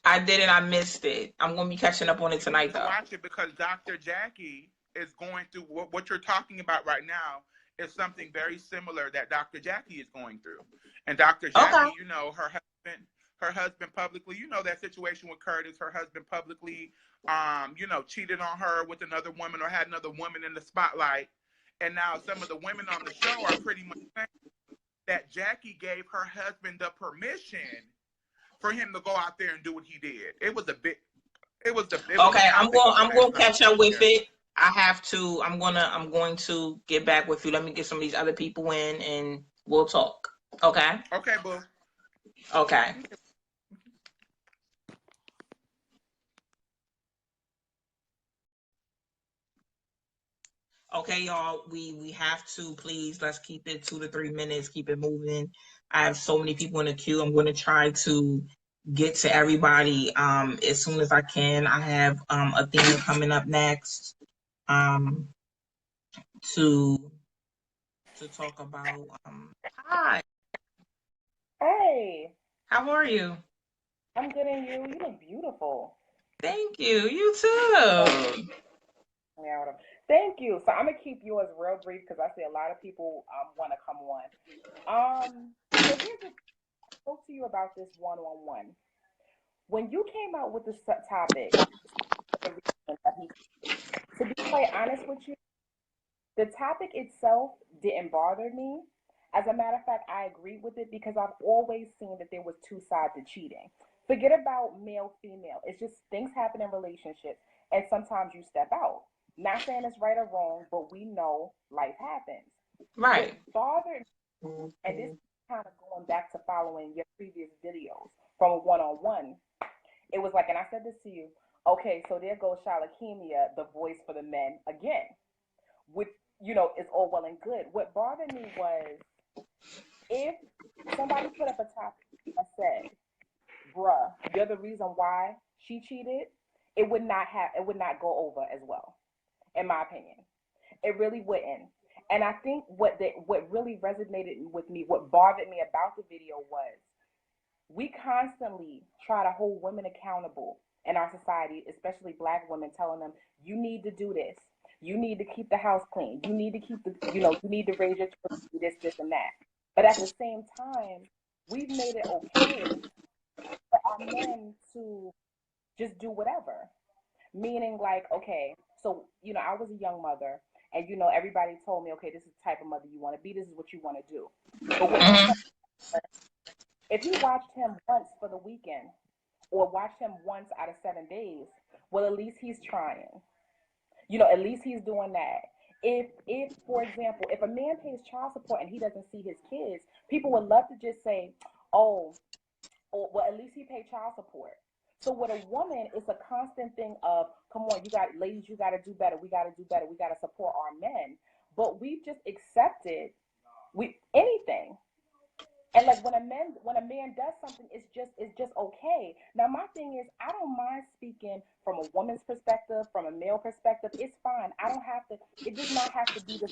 I didn't. I missed it. I'm gonna be catching up on it tonight, though. Watch it because Dr. Jackie is going through what you're talking about right now is something very similar that Dr. Jackie is going through. And Dr. Jackie, her husband publicly, that situation with Curtis, her husband publicly, cheated on her with another woman or had another woman in the spotlight. And now some of the women on the show are pretty much saying that Jackie gave her husband the permission for him to go out there and do what he did. It was a bit. Okay, I'm going to catch up with it. I have to. I'm going to get back with you. Let me get some of these other people in, and we'll talk. Okay. Okay, boo. Okay. Okay, y'all. We have to please let's keep it 2 to 3 minutes. Keep it moving. I have so many people in the queue. I'm going to try to get to everybody as soon as I can. I have Athena coming up next to talk about hi. Hey. How are you? I'm good, and you? You look beautiful. Thank you. You too. Yeah, thank you. So I'm gonna keep yours real brief because I see a lot of people want to come on. So here's the I spoke to you about this one-on-one. When you came out with this topic, to be quite honest with you, the topic itself didn't bother me. As a matter of fact, I agreed with it because I've always seen that there was two sides to cheating. Forget about male, female. It's just things happen in relationships, and sometimes you step out. Not saying it's right or wrong, but we know life happens. Right. What bothered me, and this is kind of going back to following your previous videos from a one-on-one, it was like, and I said this to you, okay, so there goes Shalakemia, the voice for the men again, which, is all well and good. What bothered me was if somebody put up a topic and said, bruh, you're the reason why she cheated, it would not go over as well, in my opinion. It really wouldn't. And I think what really resonated with me, what bothered me about the video was we constantly try to hold women accountable in our society, especially Black women, telling them, you need to do this. You need to keep the house clean. You need to keep you need to raise your children, do this, and that. But at the same time, we've made it okay for our men to just do whatever. Meaning, like, okay, so, I was a young mother, and, everybody told me, okay, this is the type of mother you want to be. This is what you want to do. But with my son, if you watched him once for the weekend or watched him once out of 7 days, well, at least he's trying. At least he's doing that. If, for example, if a man pays child support and he doesn't see his kids, people would love to just say, oh, well, at least he paid child support. So with a woman, it's a constant thing of, come on, ladies, you got to do better. We got to do better. We got to support our men. But we've just accepted anything. And like when a man does something, it's just okay. Now my thing is, I don't mind speaking from a woman's perspective, from a male perspective. It's fine. It does not have to be the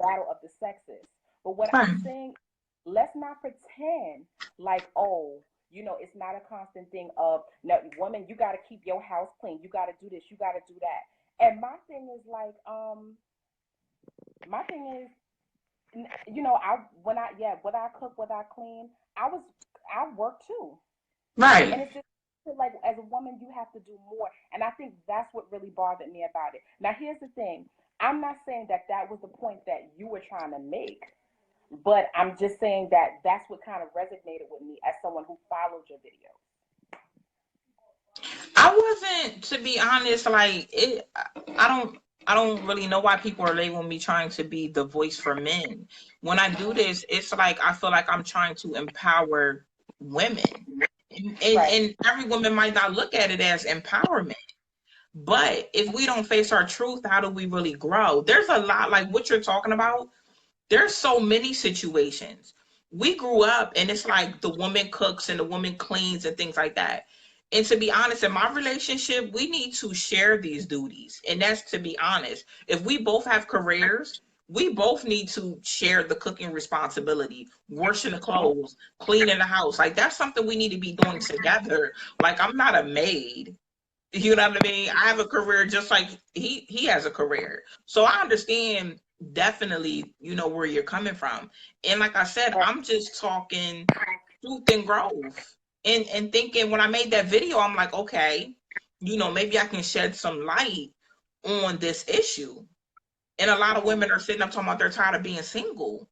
battle of the sexes. But what I'm saying, let's not pretend like, oh, it's not a constant thing of, no, woman, you got to keep your house clean. You got to do this. You got to do that. And my thing is like, my thing is, whether I cook, whether I clean, I work too. Right. And it's just like, as a woman, you have to do more. And I think that's what really bothered me about it. Now, here's the thing. I'm not saying that that was the point that you were trying to make, but I'm just saying that that's what kind of resonated with me as someone who followed your video. I wasn't, to be honest, like it. I don't really know why people are labeling me trying to be the voice for men. When I do this, it's like I feel like I'm trying to empower women, Right. and every woman might not look at it as empowerment. But if we don't face our truth, how do we really grow? There's a lot, like what you're talking about. There's so many situations. We grew up and it's like the woman cooks and the woman cleans and things like that. And to be honest, in my relationship, we need to share these duties. And that's, to be honest. If we both have careers, we both need to share the cooking responsibility, washing the clothes, cleaning the house. Like that's something we need to be doing together. Like I'm not a maid. You know what I mean? I have a career just like he has a career. So I understand definitely, where you're coming from. And like I said, I'm just talking truth and growth. And thinking when I made that video, I'm like, okay, maybe I can shed some light on this issue. And a lot of women are sitting up talking about they're tired of being single.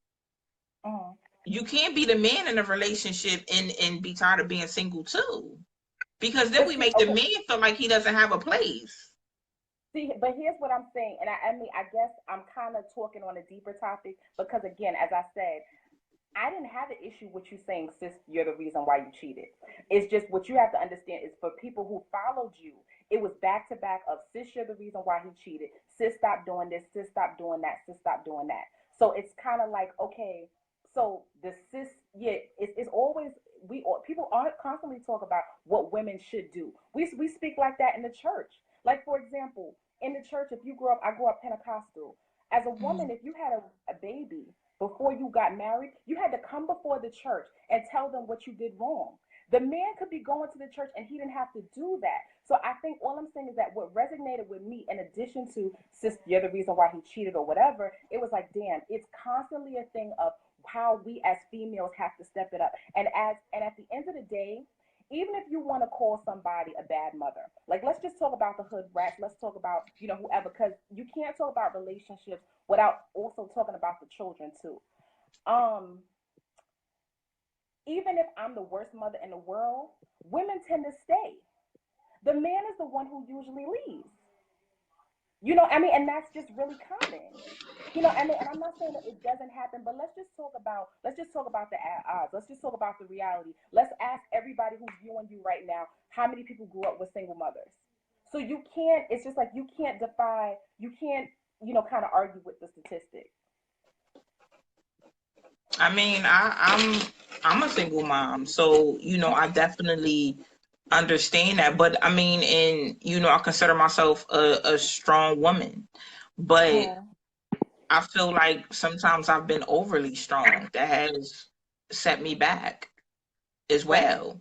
You can't be the man in a relationship and be tired of being single too. Because then we make the man feel like he doesn't have a place. See, but here's what I'm saying, and I mean, I guess I'm kind of talking on a deeper topic because, again, as I said, I didn't have an issue with you saying, sis, you're the reason why you cheated. It's just what you have to understand is for people who followed you, it was back to back of, sis, you're the reason why he cheated. Sis, stop doing this. Sis, stop doing that. Sis, stop doing that. So it's kind of like, okay, so the sis, yeah, it's always, people aren't constantly talk about what women should do. We speak like that in the church. Like, for example, in the church, if you I grew up Pentecostal. As a woman, if you had a baby before you got married, you had to come before the church and tell them what you did wrong. The man could be going to the church and he didn't have to do that. So I think all I'm saying is that what resonated with me, in addition to, sis, you're the reason why he cheated or whatever, it was like, damn, it's constantly a thing of how we as females have to step it up. And at the end of the day, even if you want to call somebody a bad mother, like, let's just talk about the hood rats. Let's talk about, whoever, because you can't talk about relationships without also talking about the children too. Even if I'm the worst mother in the world, women tend to stay. The man is the one who usually leaves. And that's just really common. And I'm not saying that it doesn't happen, but let's just talk about the odds. Let's just talk about the reality. Let's ask everybody who's viewing you right now, how many people grew up with single mothers? So it's just like you can't kind of argue with the statistic. I mean, I'm a single mom, so I definitely understand that. But I mean, and I consider myself a strong woman, but I feel like sometimes I've been overly strong. That has set me back as well.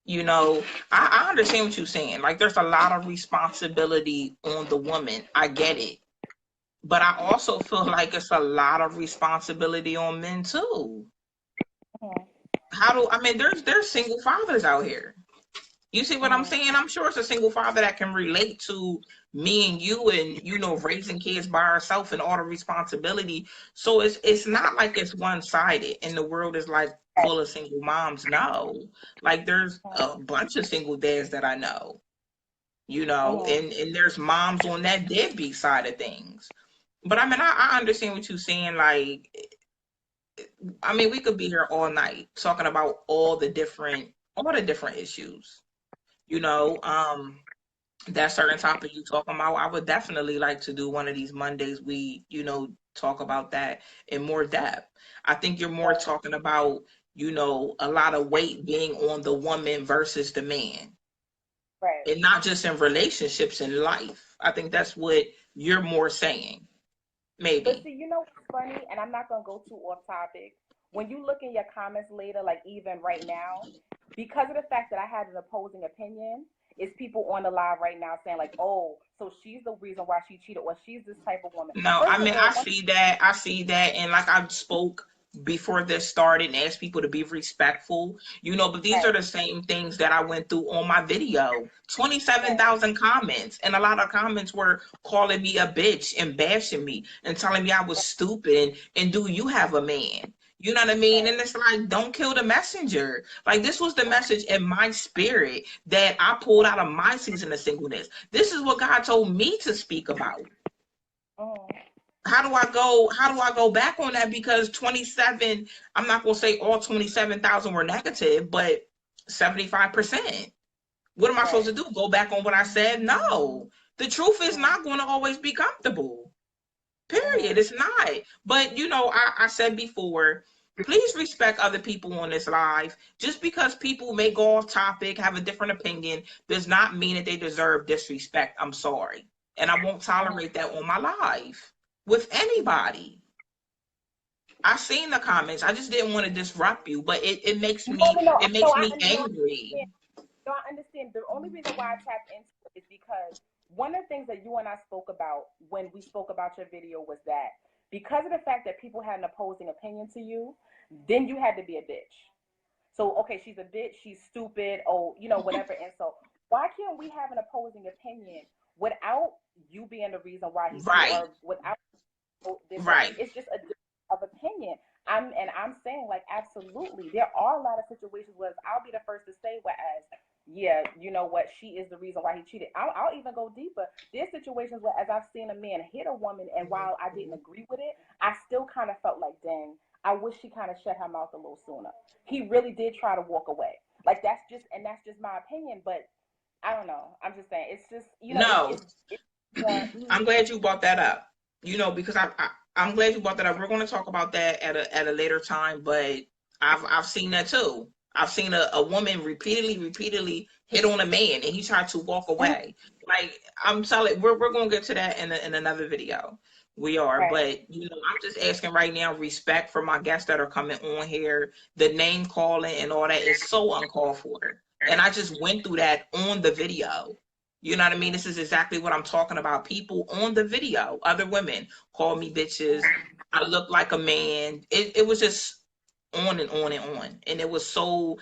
I understand what you're saying. Like, there's a lot of responsibility on the woman. I get it. But I also feel like it's a lot of responsibility on men too. There's single fathers out here. You see what I'm saying? I'm sure it's a single father that can relate to me and you and, raising kids by ourselves and all the responsibility. So it's not like it's one-sided and the world is like full of single moms. No. Like, there's a bunch of single dads that I know, and there's moms on that deadbeat side of things. But I understand what you're saying. Like, we could be here all night talking about all the different issues. That certain topic you talking about, I would definitely like to do one of these Mondays. We, talk about that in more depth. I think you're more talking about, a lot of weight being on the woman versus the man. Right. And not just in relationships, in life. I think that's what you're more saying. Maybe. But see, what's funny, and I'm not gonna go too off topic. when you look in your comments later, like even right now, because of the fact that I had an opposing opinion, is people on the live right now saying like, oh, so she's the reason why she cheated, or she's this type of woman. No, I First of mean, all, I see that, and like I spoke before this started and asked people to be respectful, but these are right, the same things that I went through on my video. right, 27,000 comments, and a lot of comments were calling me a bitch and bashing me and telling me I was stupid and do you have a man? You know what I mean? right, And it's like, don't kill the messenger. Like, this was the message in my spirit that I pulled out of my season of singleness. This is what God told me to speak about. oh, How do I go back on that? Because 27, I'm not gonna say all 27,000 were negative, but 75%. What am I supposed right, to do? Go back on what I said? No. The truth is mm, not going to always be comfortable. mm, Period. It's not. But I said before, please respect other people on this live. Just because people may go off topic, have a different opinion, does not mean that they deserve disrespect. I'm sorry. And I won't mm. tolerate that on my live with anybody. I seen the comments. I just didn't want to disrupt you, but it makes No, me no, no. it So makes me angry. No, I understand. The only reason why I tapped into it is because one of the things that you and I spoke about when we spoke about your video was that because of the fact that people had an opposing opinion to you, then you had to be a bitch. So, okay, she's a bitch, she's stupid, oh, whatever. And so, why can't we have an opposing opinion without you being the reason why he cheated, Right, or without this? right. It's just a difference of opinion. I'm saying like absolutely, there are a lot of situations where I'll be the first to say, whereas yeah, you know what, she is the reason why he cheated. I'll even go deeper. There's situations where as I've seen a man hit a woman, and while I didn't agree with it, I still kind of felt like, dang, I wish she kind of shut her mouth a little sooner. He really did try to walk away. Like that's just my opinion, but I don't know. I'm just saying it's just No, it's more. I'm glad you brought that up. Because I'm glad you brought that up. We're going to talk about that at a later time, but I've seen that too. I've seen a woman repeatedly hit on a man and he tried to walk away. Like, I'm telling, we're going to get to that in another video. We are, Right. but I'm just asking right now, respect for my guests that are coming on here. The name calling and all that is so uncalled for. And I just went through that on the video. You know what I mean? This is exactly what I'm talking about. People on the video, other women call me bitches. I look like a man. It was just on and on and on. And it was so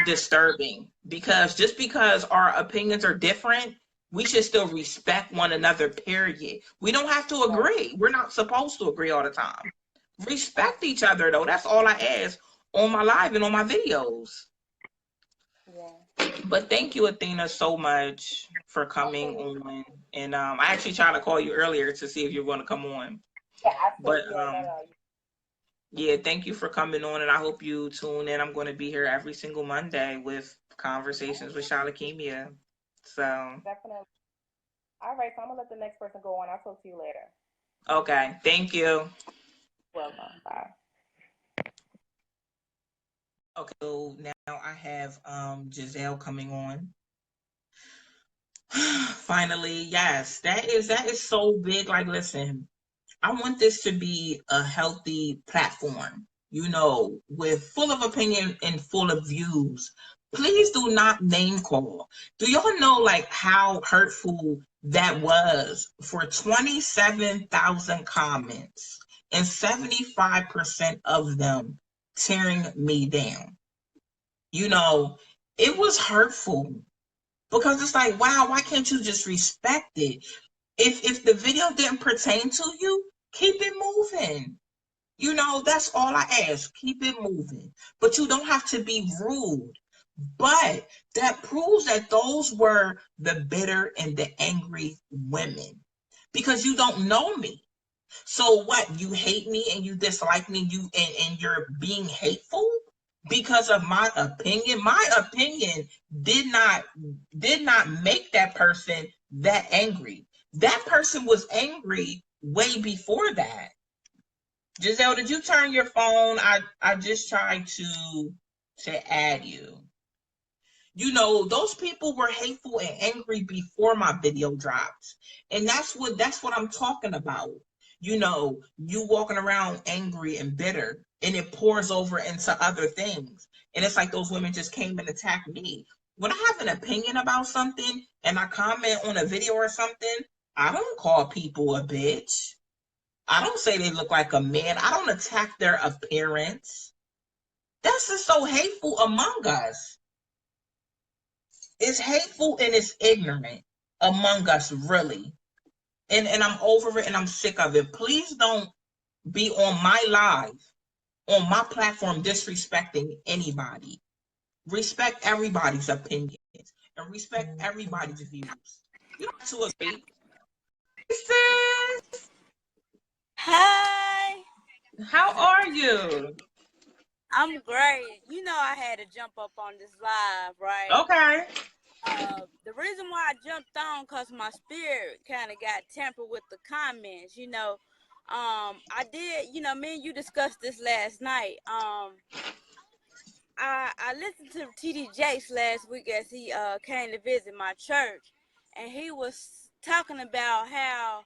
disturbing because just because our opinions are different, we should still respect one another, period. We don't have to Right. agree. We're not supposed to agree all the time. Right. Respect each other, though. That's all I ask on my live and on my videos. Yeah. But thank you, Athena, so much for coming Absolutely. on. And I actually tried to call you earlier to see if you were going to come on. Yeah. I said But yeah. No. No. yeah, thank you for coming on, and I hope you tune in. I'm going to be here every single Monday with conversations with Shalakemia. So, Definitely. All right. So I'm gonna let the next person go on. I'll talk to you later. okay, thank you. Welcome. Bye. Okay, so now I have Giselle coming on. Finally, yes, that is so big. Like, listen, I want this to be a healthy platform, with full of opinion and full of views. Please do not name call. Do y'all know like how hurtful that was for 27,000 comments and 75% of them tearing me down? It was hurtful because it's like, wow, why can't you just respect it? If the video didn't pertain to you, keep it moving. That's all I ask. Keep it moving. But you don't have to be rude. But that proves that those were the bitter and the angry women because you don't know me. So what? You hate me and you dislike me, and you're being hateful because of my opinion. My opinion did not make that person that angry. That person was angry way before that. Giselle, did you turn your phone? I just tried to add you. Those people were hateful and angry before my video dropped. And that's what I'm talking about. you know, you walking around angry and bitter, and it pours over into other things. And it's like those women just came and attacked me. When I have an opinion about something and I comment on a video or something, I don't call people a bitch. I don't say they look like a man. I don't attack their appearance. That's just so hateful among us. It's hateful and it's ignorant among us, really. And I'm over it and I'm sick of it. Please don't be on my live, on my platform, disrespecting anybody. Respect everybody's opinions and respect everybody's views. You don't have to agree. Sis, Hi, how are you? I'm great. You know I had to jump up on this live, right? Okay. The reason why I jumped on because my spirit kind of got tempered with the comments. I did. Me and you discussed this last night. I listened to TD Jakes last week as he came to visit my church, and he was talking about how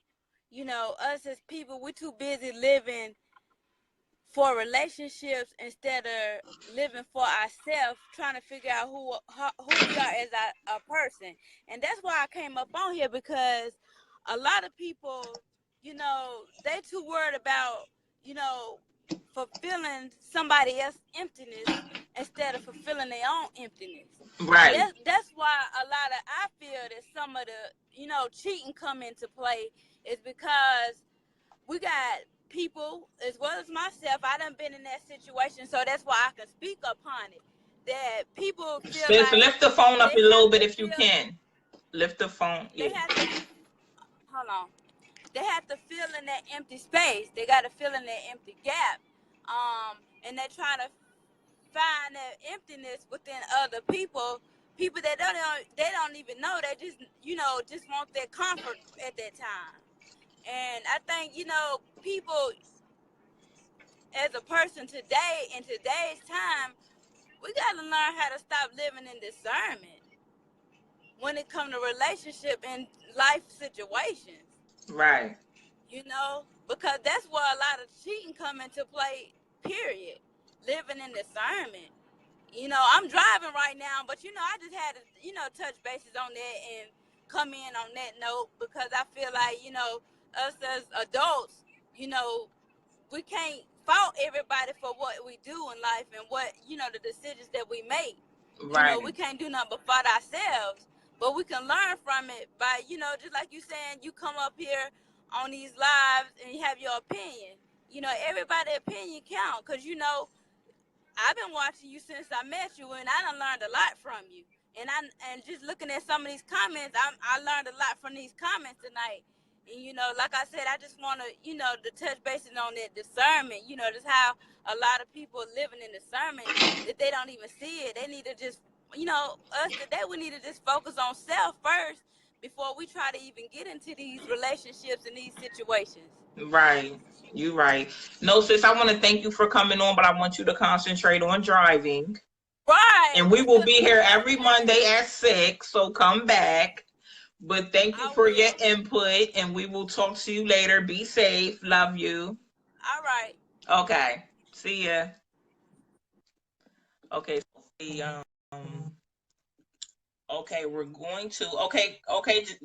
us as people, we're too busy living for relationships instead of living for ourselves, trying to figure out who we are as a person. And that's why I came up on here, because a lot of people, they too worried about, fulfilling somebody else's emptiness instead of fulfilling their own emptiness. Right. And that's why I feel that some of the, cheating come into play, is because we got people, as well as myself, I done been in that situation, so that's why I can speak upon it. That people feel Sis, like lift the phone up a little bit if you feel, can. Lift the phone. they Yeah. have to, hold on. They have to fill in that empty space. They got to fill in that empty gap. And they're trying to find that emptiness within other people. People that don't even know. They just want their comfort at that time. And I think, people as a person today, in today's time, we got to learn how to stop living in discernment when it comes to relationship and life situations. Right. Because that's where a lot of cheating come into play, period. Living in discernment. I'm driving right now, but, I just had to, touch bases on that and come in on that note, because I feel like, us as adults, we can't fault everybody for what we do in life and what, the decisions that we make. Right. We can't do nothing but fault ourselves, but we can learn from it by, just like you saying, you come up here on these lives and you have your opinion. Everybody's opinion count, because, I've been watching you since I met you, and I done learned a lot from you. And just looking at some of these comments, I learned a lot from these comments tonight. And, like I said, I just want to, to touch bases on that discernment, just how a lot of people are living in discernment that they don't even see it. They need to just, us today, we need to just focus on self first before we try to even get into these relationships and these situations. Right. You right. No, sis, I want to thank you for coming on, but I want you to concentrate on driving. Right. And we will be here every Monday at 6, so come back. But thank you for your input, and we will talk to you later. Be safe. Love you. All right. Okay. See ya. Okay. Okay, we're going to. Okay,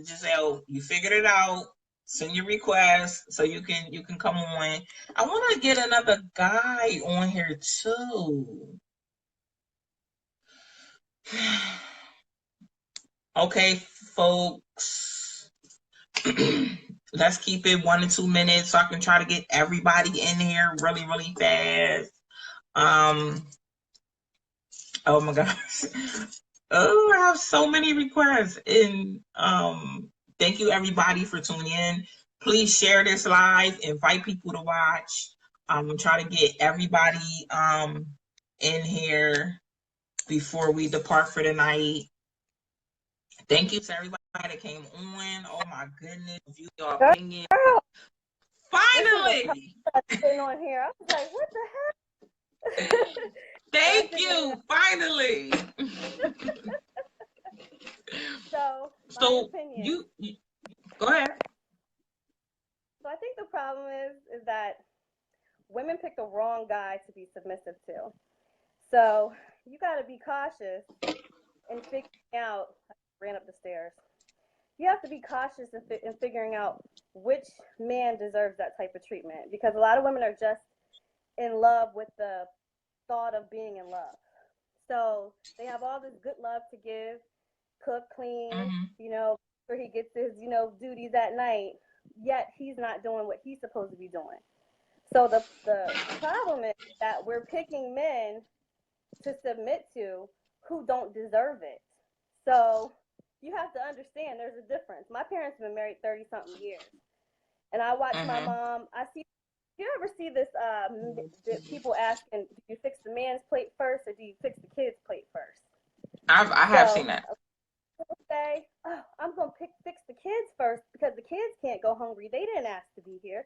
Giselle, you figured it out. Send your request so you can come on. I want to get another guy on here too. Okay, folks. Let's keep it 1 to 2 minutes so I can try to get everybody in here really, really fast. Oh my gosh. Oh, I have so many requests. And thank you everybody for tuning in. Please share this live, invite people to watch. I'm trying to get everybody in here before we depart for the night. Thank you to everybody that came on. Oh my goodness, view your opinion. Finally! On here. I was like, what the heck? Thank you, finally. So you go ahead. So I think the problem is that women pick the wrong guy to be submissive to. So you got to be cautious in figuring out. I ran up the stairs. You have to be cautious in figuring out which man deserves that type of treatment, because a lot of women are just in love with the thought of being in love. So they have all this good love to give, cook, clean, you know, where he gets his, you know, duties at night, yet he's not doing what he's supposed to be doing. So the problem is that we're picking men to submit to who don't deserve it. So you have to understand there's a difference. My parents have been married 30-something years. And I watch my mom. You ever see this, people asking, do you fix the man's plate first or do you fix the kid's plate first? I have seen that. People say, oh, I'm going to fix the kids first because the kids can't go hungry. They didn't ask to be here.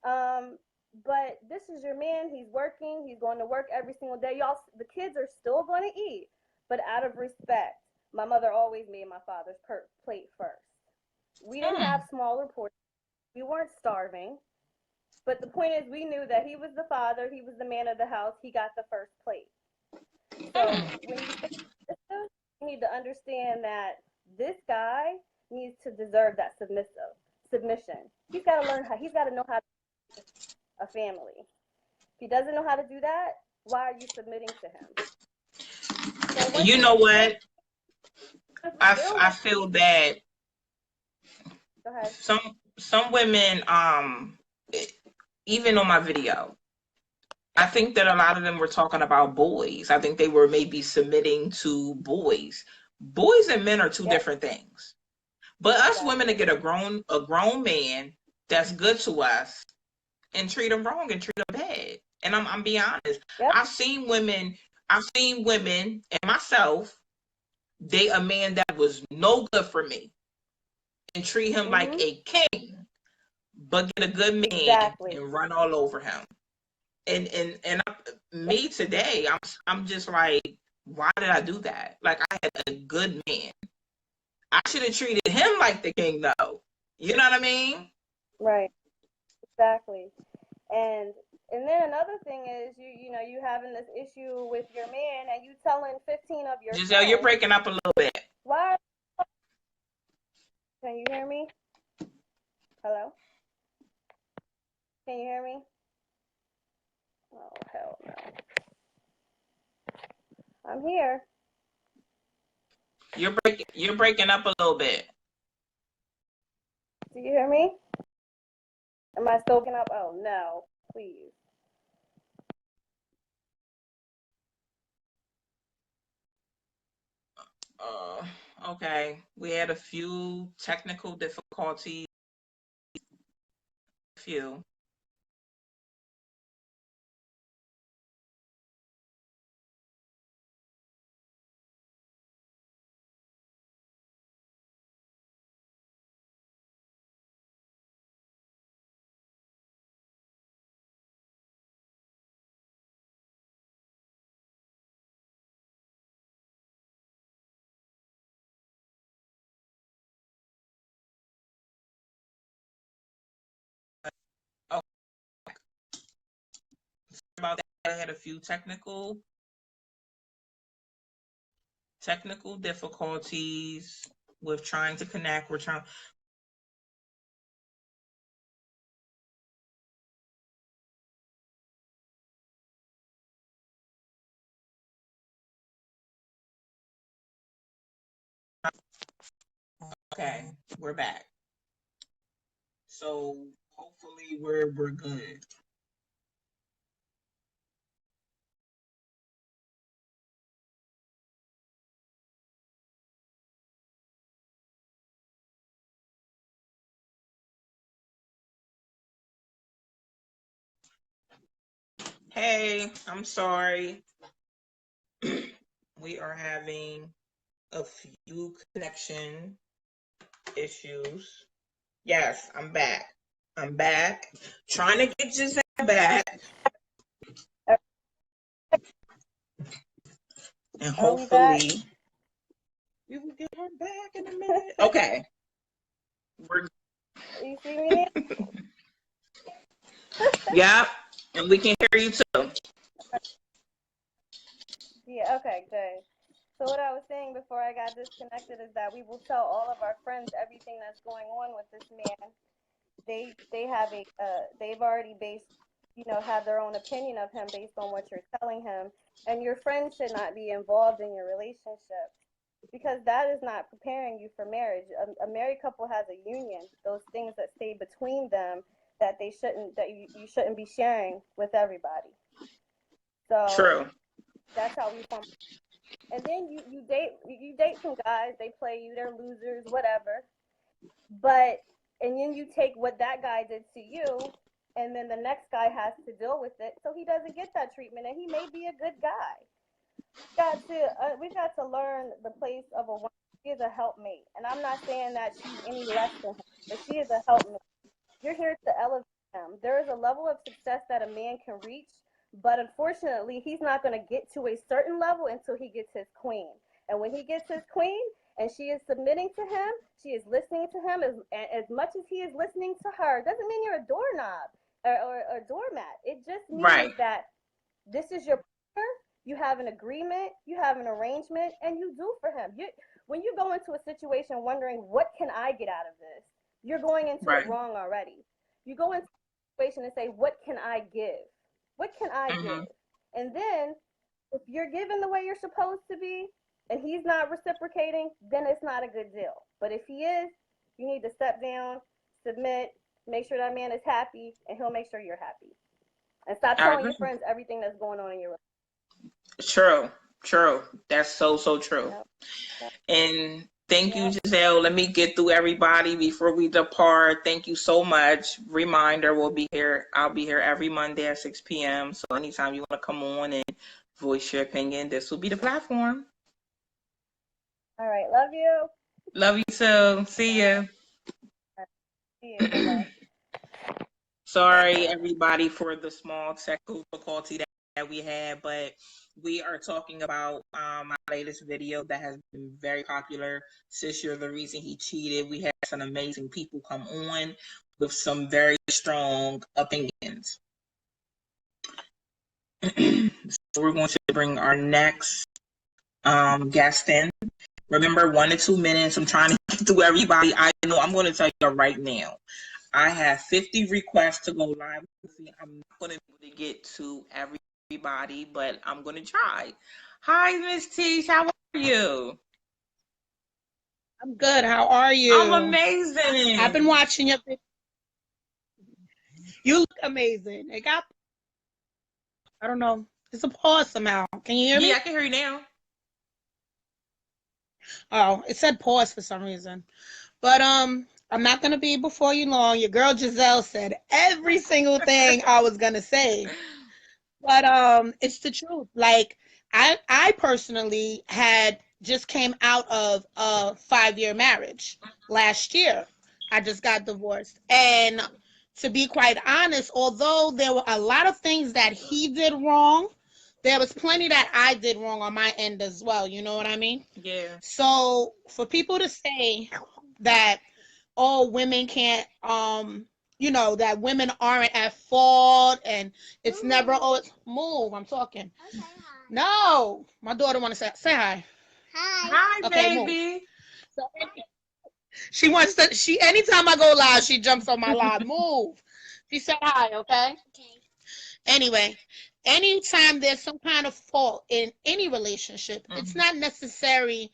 But this is your man. He's working. He's going to work every single day. Y'all, the kids are still going to eat. But out of respect, my mother always made my father's plate first. We didn't have smaller portions. We weren't starving. But the point is, we knew that he was the father. He was the man of the house. He got the first plate. So when you fix this, you need to understand that this guy needs to deserve that submission. He's got to learn how. He's got to know how to be a family. If he doesn't know how to do that, why are you submitting to him? So you know what? I feel that go ahead. some women, even on my video, I think that a lot of them were talking about boys. I think they were maybe submitting to boys. Boys and men are two different things. But us women to get a grown man that's good to us and treat him wrong and treat him bad. And I'm being honest. I've seen women and myself date a man that was no good for me and treat him like a king, but get a good man and run all over him. And me today, I'm just like, why did I do that? Like, I had a good man. I should have treated him like the king, though. You know what I mean? Right. Exactly. And then another thing is you having this issue with your man and you telling 15 of your Giselle, friends, you're breaking up a little bit. Why? Can you hear me? Hello? Can you hear me? Oh, hell no. I'm here. You're breaking up a little bit. Do you hear me? Am I still breaking up? Oh, no. Please. Okay. We had a few technical difficulties. Few. About that, I had a few technical difficulties with trying to connect. We're trying. Okay, we're back. So hopefully we're good. Hey, I'm sorry. We are having a few connection issues. Yes, I'm back. Trying to get Giselle back. And hopefully we will get her back in a minute. Okay. You see me? Yep. And we can hear you too. Yeah, okay, good. So what I was saying before I got disconnected is that we will tell all of our friends everything that's going on with this man. They have they've already have their own opinion of him based on what you're telling him, and your friends should not be involved in your relationship because that is not preparing you for marriage. A married couple has a union, those things that stay between them that you shouldn't be sharing with everybody. So True. that's how we form. And then you date some guys, they play you, they're losers, whatever. And then you take what that guy did to you, and then the next guy has to deal with it, so he doesn't get that treatment, and he may be a good guy. We've got to learn the place of a woman. She is a helpmate, and I'm not saying that she's any less than him, but she is a helpmate. You're here to elevate him. There is a level of success that a man can reach, but unfortunately, he's not going to get to a certain level until he gets his queen. And when he gets his queen, and she is submitting to him, she is listening to him as much as he is listening to her. Doesn't mean you're a doorknob or a doormat. It just means that this is your partner. You have an agreement, you have an arrangement, and you do for him. When you go into a situation wondering, what can I get out of this? You're going into it wrong already. You go into a situation and say, what can I give? What can I give? And then if you're given the way you're supposed to be, and he's not reciprocating, then it's not a good deal. But if he is, you need to step down, submit, make sure that man is happy, and he'll make sure you're happy. And stop telling your friends everything that's going on in your True. life. True. That's so true. Yep. And thank you, Giselle. Let me get through everybody before we depart. Thank you so much. Reminder, I'll be here every Monday at 6 p.m. So anytime you want to come on and voice your opinion, this will be the platform. All right. Love you. Love you too. See ya. See you. Bye-bye. Sorry, everybody, for the small technical difficulty that we had, but we are talking about my latest video that has been very popular. Sis, you're the reason he cheated. We had some amazing people come on with some very strong opinions. So we're going to bring our next guest in. Remember, 1 to 2 minutes. I'm trying to get through everybody. I know I'm going to tell you right now. I have 50 requests to go live. I'm not going to be able to get to everybody, but I'm going to try. Hi, Miss Tish. How are you? I'm good. How are you? I'm amazing. I've been watching your video. You look amazing. I don't know. It's a pause somehow. Can you hear me? Yeah, I can hear you now. Oh, it said pause for some reason. But I'm not gonna be before you long. Your girl Giselle said every single thing I was gonna say. But it's the truth. Like I personally had just came out of a 5-year marriage last year. I just got divorced. And to be quite honest, although there were a lot of things that he did wrong, there was plenty that I did wrong on my end as well. You know what I mean? Yeah. So for people to say that, oh, women can't, that women aren't at fault and it's never always move. I'm talking. Okay, hi. No, my daughter want to say hi. Hi, Okay, baby. move. So she wants to. Anytime I go live, she jumps on my live. Move. She said hi. Okay. Okay. Anyway, anytime there's some kind of fault in any relationship, it's not necessarily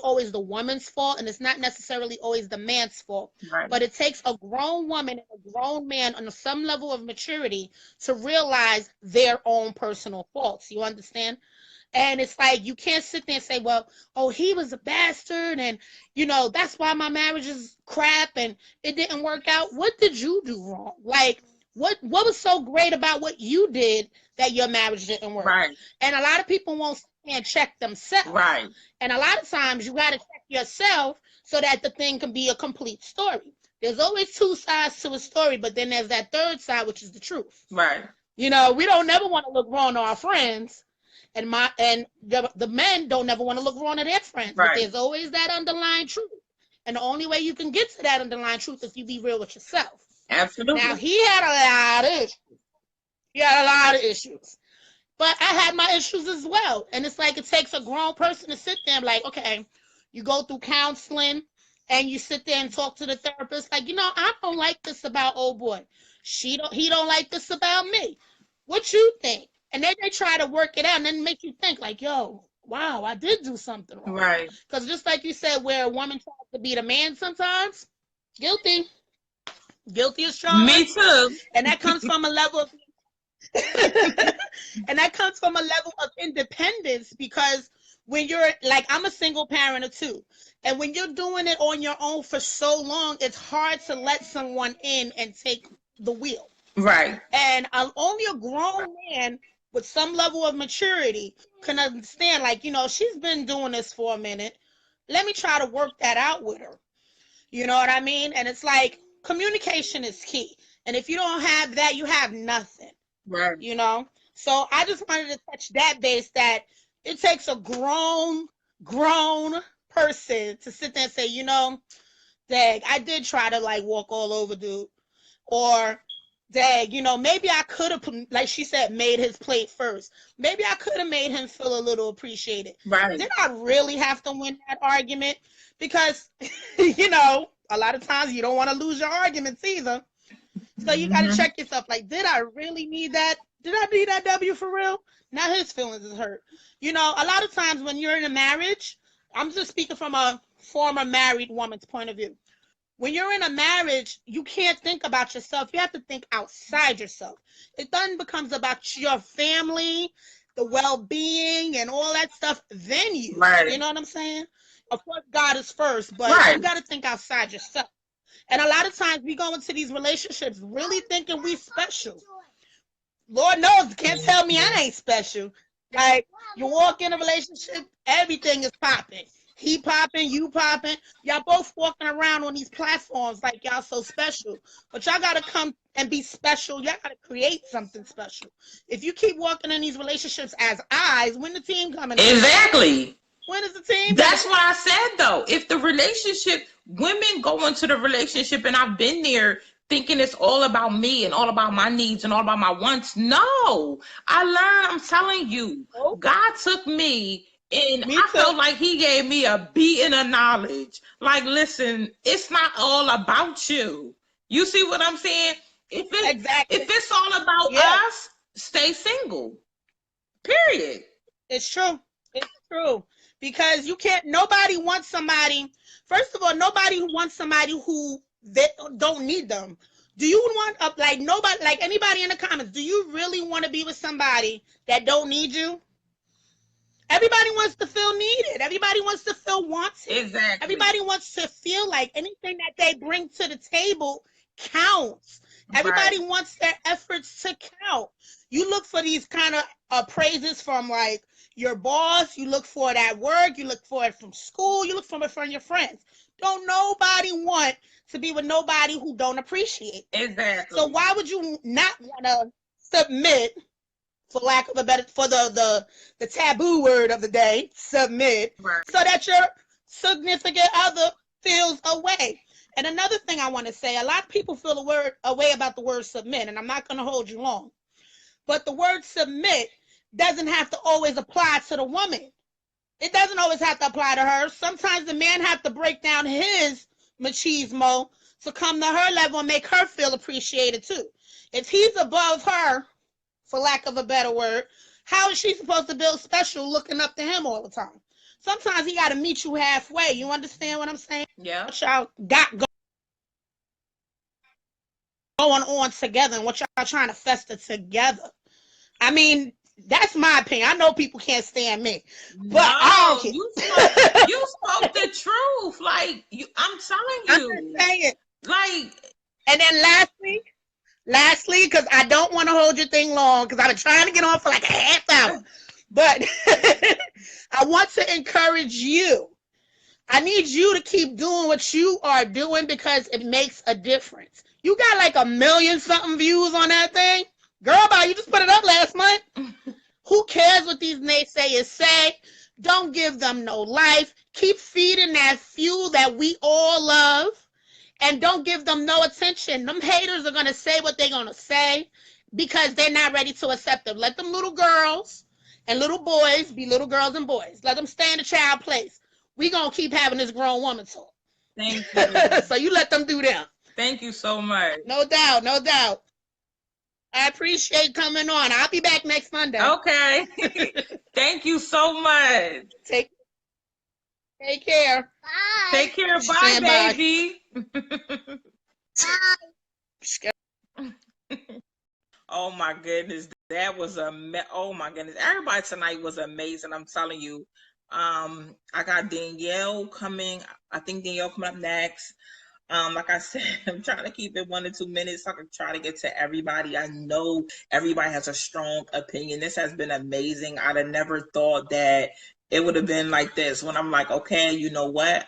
always the woman's fault, and it's not necessarily always the man's fault. Right. But it takes a grown woman and a grown man on some level of maturity to realize their own personal faults. You understand? And it's like, you can't sit there and say, well, oh, he was a bastard, and, that's why my marriage is crap, and it didn't work out. What did you do wrong? Like, what was so great about what you did that your marriage didn't work? Right. And a lot of people won't check themselves. Right. And a lot of times you got to check yourself so that the thing can be a complete story. There's always 2 sides to a story, but then there's that third side, which is the truth. Right. We don't never want to look wrong to our friends. And the men don't never want to look wrong to their friends. Right. But there's always that underlying truth. And the only way you can get to that underlying truth is you be real with yourself. Absolutely. Now, he had a lot of issues. He had a lot of issues. But I had my issues as well. And it's like it takes a grown person to sit there and like, okay, you go through counseling and you sit there and talk to the therapist, like, I don't like this about old boy. He don't like this about me. What you think? And then they try to work it out and then make you think like, yo, wow, I did do something wrong. Right. Because just like you said, where a woman tries to be the man sometimes, guilty. Guilty as charged. Me too. And that comes from a level of and that comes from a level of independence, because when you're like, I'm a single parent of two, and when you're doing it on your own for so long, it's hard to let someone in and take the wheel. Right. And only a grown man with some level of maturity can understand, like, she's been doing this for a minute. Let me try to work that out with her. You know what I mean? And it's like, communication is key. And if you don't have that, you have nothing. Right. So I just wanted to touch that base, that it takes a grown person to sit there and say, dang, I did try to like walk all over dude. Or dang, maybe I could have, like she said, made his plate first. Maybe I could have made him feel a little appreciated. Right. Did I really have to win that argument? Because, a lot of times you don't want to lose your arguments either. So you got to check yourself. Like, did I really need that? Did I need that W for real? Now his feelings is hurt. A lot of times when you're in a marriage, I'm just speaking from a former married woman's point of view. When you're in a marriage, you can't think about yourself. You have to think outside yourself. It then becomes about your family, the well-being, and all that stuff. Then you. Right. You know what I'm saying? Of course, God is first, but you got to think outside yourself. And a lot of times we go into these relationships really thinking we special. Lord knows, can't tell me I ain't special. Like, you walk in a relationship, everything is popping. He popping, you popping. Y'all both walking around on these platforms like y'all so special. But y'all got to come and be special. Y'all got to create something special. If you keep walking in these relationships as eyes, when the team coming? Exactly. When is the team? That's what I said, though. If the relationship, women go into the relationship, and I've been there thinking it's all about me and all about my needs and all about my wants. No, I learned, I'm telling you, God took me, and I felt like he gave me a beating of knowledge. Like, listen, it's not all about you. You see what I'm saying? If it's all about us, stay single. Period. It's true. It's true. Because you can't, nobody wants somebody, first of all, nobody wants somebody who they don't need them. Do you want, nobody, like anybody in the comments, do you really want to be with somebody that don't need you? Everybody wants to feel needed. Everybody wants to feel wanted. Exactly. Everybody wants to feel like anything that they bring to the table counts. Everybody wants their efforts to count. You look for these kind of praises from like your boss. You look for it at work. You look for it from school. You look for it from your friends. Don't nobody want to be with nobody who don't appreciate. Exactly. So why would you not want to submit, for lack of a better, for the taboo word of the day, submit, so that your significant other feels away? And another thing I want to say, a lot of people feel a way about the word submit, and I'm not going to hold you long. But the word submit doesn't have to always apply to the woman. It doesn't always have to apply to her. Sometimes the man have to break down his machismo to come to her level and make her feel appreciated too. If he's above her, for lack of a better word, how is she supposed to build special looking up to him all the time? Sometimes he got to meet you halfway. You understand what I'm saying? Yeah. What y'all got going on together and what y'all trying to fester together. I mean, that's my opinion. I know people can't stand me, but I don't care. You spoke the truth. Like, I'm telling you. I'm just saying. Like, and then lastly, because I don't want to hold your thing long, because I've been trying to get on for like a half hour, but I want to encourage you. I need you to keep doing what you are doing because it makes a difference. You got like 1 million something views on that thing. Girl, you just put it up last month. Who cares what these naysayers say? Don't give them no life. Keep feeding that fuel that we all love. and don't give them no attention. Them haters are going to say what they're going to say because they're not ready to accept them. Let them little girls and little boys be little girls and boys. Let them stay in the child place. We going to keep having this grown woman talk. Thank you. So you let them do them. Thank you so much. No doubt, no doubt. I appreciate coming on. I'll be back next Monday. Okay. Thank you so much. Take care. Bye. Take care. Bye, Stand by. baby. Bye. Oh my goodness, that was oh my goodness. Everybody tonight was amazing. I'm telling you. I got Danielle coming. I think Danielle coming up next. Like I said, I'm trying to keep it 1 to 2 minutes so I can try to get to everybody. I know everybody has a strong opinion. This has been amazing. I'd have never thought that it would have been like this when I'm like, okay, you know what?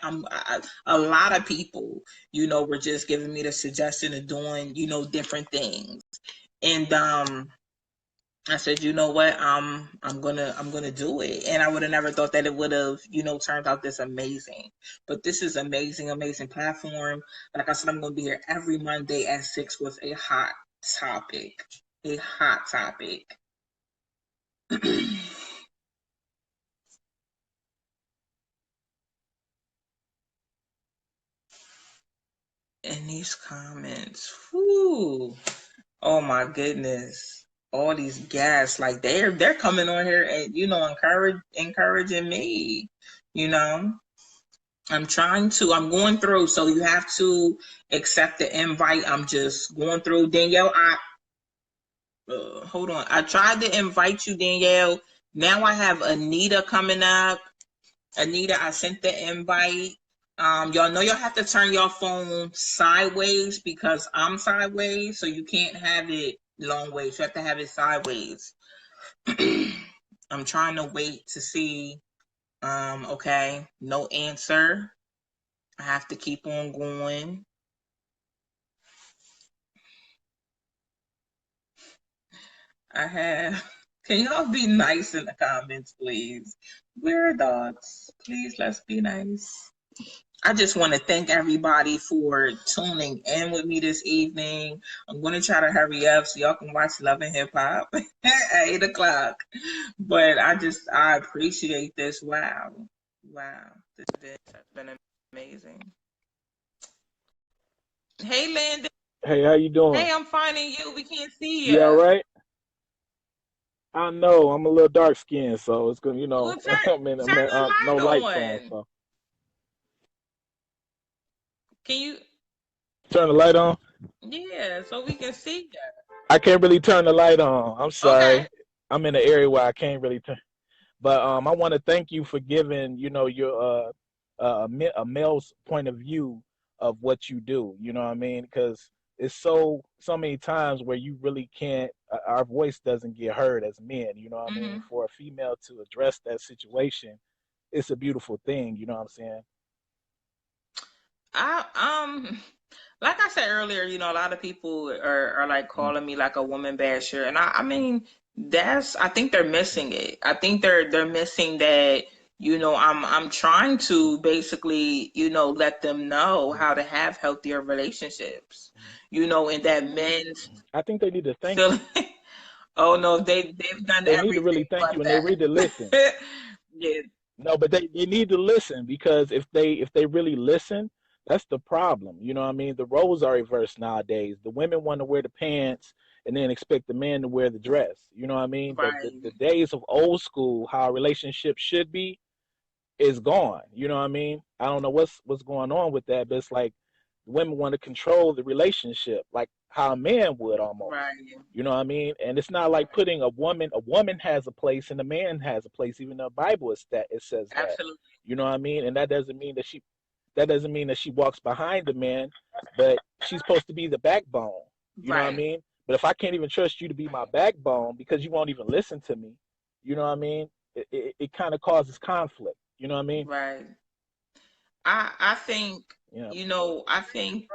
A lot of people, were just giving me the suggestion of doing, different things. And I said, you know what, I'm gonna do it. And I would have never thought that it would have, turned out this amazing. But this is amazing platform. Like I said, I'm gonna be here every Monday at 6 with a hot topic. A hot topic. In these comments, whoo, oh my goodness. All these guests, like they're coming on here and encouraging me. I'm going through, so you have to accept the invite. I'm just going through. Danielle, hold on. I tried to invite you, Danielle. Now I have Anita coming up. Anita, I sent the invite. Y'all know y'all have to turn your phone sideways because I'm sideways, so you can't have it long ways. You have to have it sideways. I'm trying to wait to see. Okay, no answer. I have to keep on going. Can y'all be nice in the comments, please? We're adults. Please, let's be nice. I just want to thank everybody for tuning in with me this evening. I'm going to try to hurry up so y'all can watch Love and Hip Hop at 8 o'clock. But I appreciate this. Wow. This has been amazing. Hey, Landon. Hey, how you doing? Hey, I'm finding you. We can't see you. You all right? I know I'm a little dark skinned, so it's gonna, Well, turn no the lights light on. on. So Can you? turn the light on. Yeah, so we can see you. I can't really turn the light on. I'm sorry. Okay. I'm in an area where I can't really turn. But I want to thank you for giving, your a male's point of view of what you do. You know what I mean? Because it's so many times where you really can't. Our voice doesn't get heard as men. You know what I mean? For a female to address that situation, it's a beautiful thing. You know what I'm saying? Like I said earlier, a lot of people are like calling me like a woman basher, and I mean I think they're missing it. I think they're missing that. I'm trying to basically, let them know how to have healthier relationships. And that men. I think they need to thank you. Oh no, they've done They everything. need to really thank you, and they need to listen. Yeah. No, but they need to listen, because if they really listen, that's the problem. You know what I mean? The roles are reversed nowadays. The women want to wear the pants and then expect the man to wear the dress. You know what I mean? Right. The days of old school, how a relationship should be, is gone. You know what I mean? I don't know what's going on with that, but it's like women want to control the relationship like how a man would almost. Right. You know what I mean? And it's not like putting a woman has a place and a man has a place. Even the Bible it says that. Absolutely. You know what I mean? And that doesn't mean that she walks behind the man, but she's supposed to be the backbone. You know what I mean? But if I can't even trust you to be my backbone because you won't even listen to me, you know what I mean? It kind of causes conflict. You know what I mean? Right. I think, I think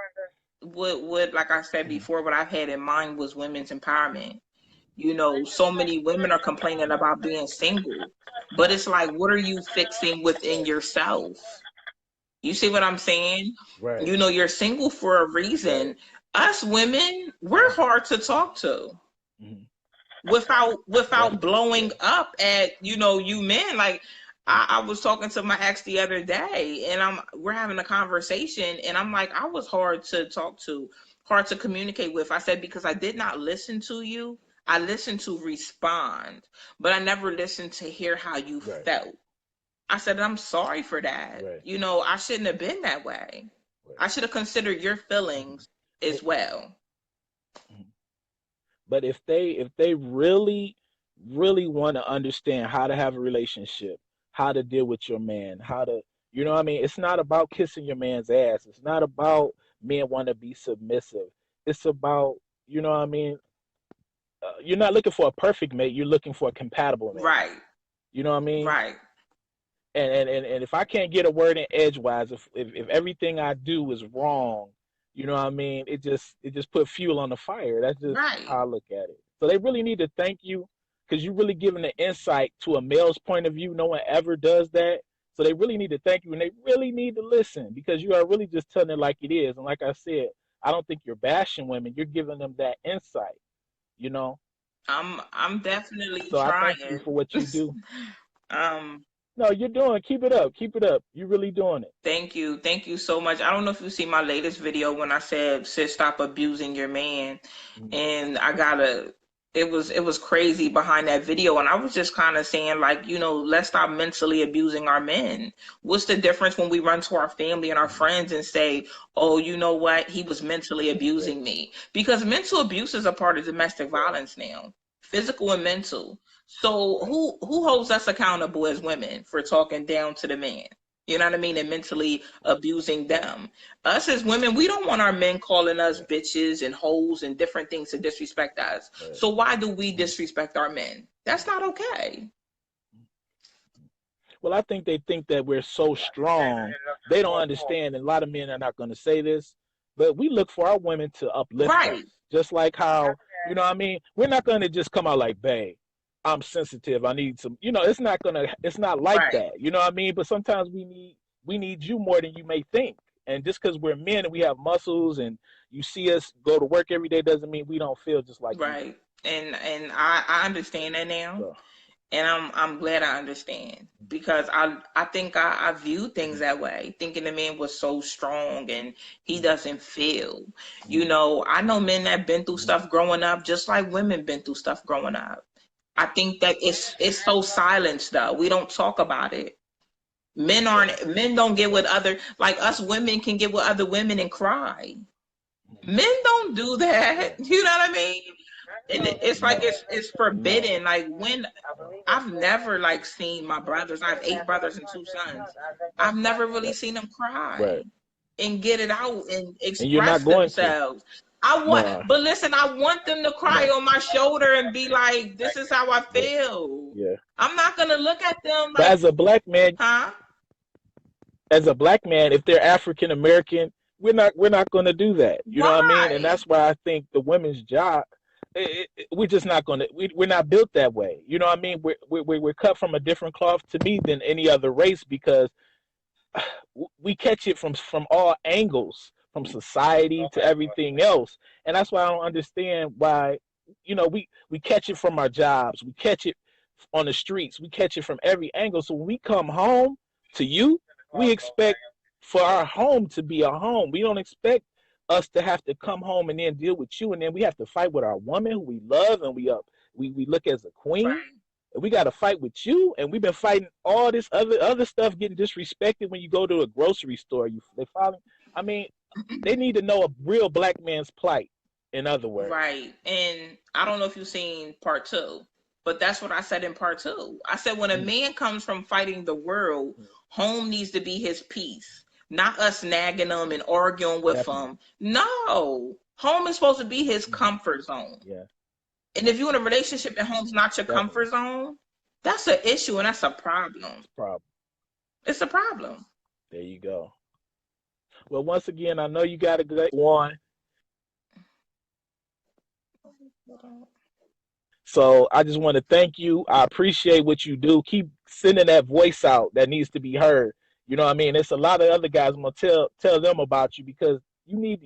what like I said before, what I've had in mind was women's empowerment. So many women are complaining about being single, but it's like, what are you fixing within yourself? You see what I'm saying? Right. You know, you're single for a reason. Right. Us women, we're hard to talk to Mm-hmm. without Definitely. blowing Yeah. up at, you know, you men. Like I was talking to my ex the other day, and we're having a conversation, and I'm like, I was hard to talk to, hard to communicate with. I said, because I did not listen to you. I listened to respond, but I never listened to hear how you Right. felt. I said, I'm sorry for that. Right. You know, I shouldn't have been that way. Right. I should have considered your Mm-hmm. feelings as well. But if they really want to understand how to have a relationship, how to deal with your man, how to, you know what I mean? It's not about kissing your man's ass. It's not about men want to be submissive. It's about, you know what I mean? You're not looking for a perfect mate. You're looking for a compatible mate. Right. You know what I mean? Right. And if I can't get a word in edgewise, if everything I do is wrong, you know what I mean? It just put fuel on the fire. That's just Right. how I look at it. So they really need to thank you because you really giving the insight to a male's point of view. No one ever does that. So they really need to thank you, and they really need to listen because you are really just telling it like it is. And like I said, I don't think you're bashing women. You're giving them that insight, you know. I'm definitely So I thank you trying. for what you do. um No, you're doing. Keep it up. Keep it up. You're really doing it. Thank you. Thank you so much. I don't know if you see my latest video when I said, sis, stop abusing your man. Mm-hmm. And it was crazy behind that video. And I was just kind of saying, like, you know, let's stop mentally abusing our men. What's the difference when we run to our family and our friends and say, oh, you know what? He was mentally abusing me. Because mental abuse is a part of domestic violence now, physical and mental. So who holds us accountable as women for talking down to the man? You know what I mean? And mentally abusing them. Us as women, we don't want our men calling us bitches and hoes and different things to disrespect us. So why do we disrespect our men? That's not okay. Well, I think they think that we're so strong. They don't understand, and a lot of men are not going to say this, but we look for our women to uplift us. Right. Just like how, you know what I mean? We're not going to just come out like, babe, I'm sensitive. I need some, it's not like Right. that. You know what I mean? But sometimes we need you more than you may think. And just because we're men and we have muscles and you see us go to work every day doesn't mean we don't feel just like you do. Right. And I understand that now. So, And I'm glad I understand because I think I view things that way, thinking the man was so strong and he doesn't feel. You know, I know men that been through stuff growing up, just like women been through stuff growing up. I think that it's so silenced though. We don't talk about it. Men don't get with other, like us women can get with other women and cry. Men don't do that. You know what I mean? And it's like no, it's no. forbidden. Like when I've never like seen my brothers. I have 8 brothers and 2 sons. I've never really seen them cry Right. and get it out and And you're express not going to. themselves. No, But listen, I want them to cry no. on my shoulder and be like, "This is how I Yeah. feel." Yeah. I'm not gonna look at them But like, huh? as a black man, if they're African American, we're not going to do that. You know what I mean? And Why? that's why I think the women's job, we're just not going to. We're not built that way. You know what I mean? We're cut from a different cloth to me than any other race because we catch it from all angles, from society to everything else, and that's why I don't understand why. We catch it from our jobs, we catch it on the streets, we catch it from every angle. So when we come home to you, we expect for our home to be a home. We don't expect us to have to come home and then deal with you, and then we have to fight with our woman who we love and we look as a queen. Right. We got to fight with you, and we've been fighting all this other stuff, getting disrespected when you go to a grocery store. They follow. I mean, they need to know a real black man's plight. In other words, Right. And I don't know if you've seen part two, but that's what I said in part two. I said when a man comes from fighting the world, home needs to be his peace, not us nagging him and arguing with definitely, him. No, home is supposed to be his comfort zone. yeah, And if you're in a relationship and home's not your definitely, comfort zone, that's an issue and that's a problem. problem. It's a problem. There you go. Well, once again, I know you got a good one. So I just want to thank you. I appreciate what you do. Keep sending that voice out that needs to be heard. You know what I mean? It's a lot of other guys. I'm gonna tell them about you because you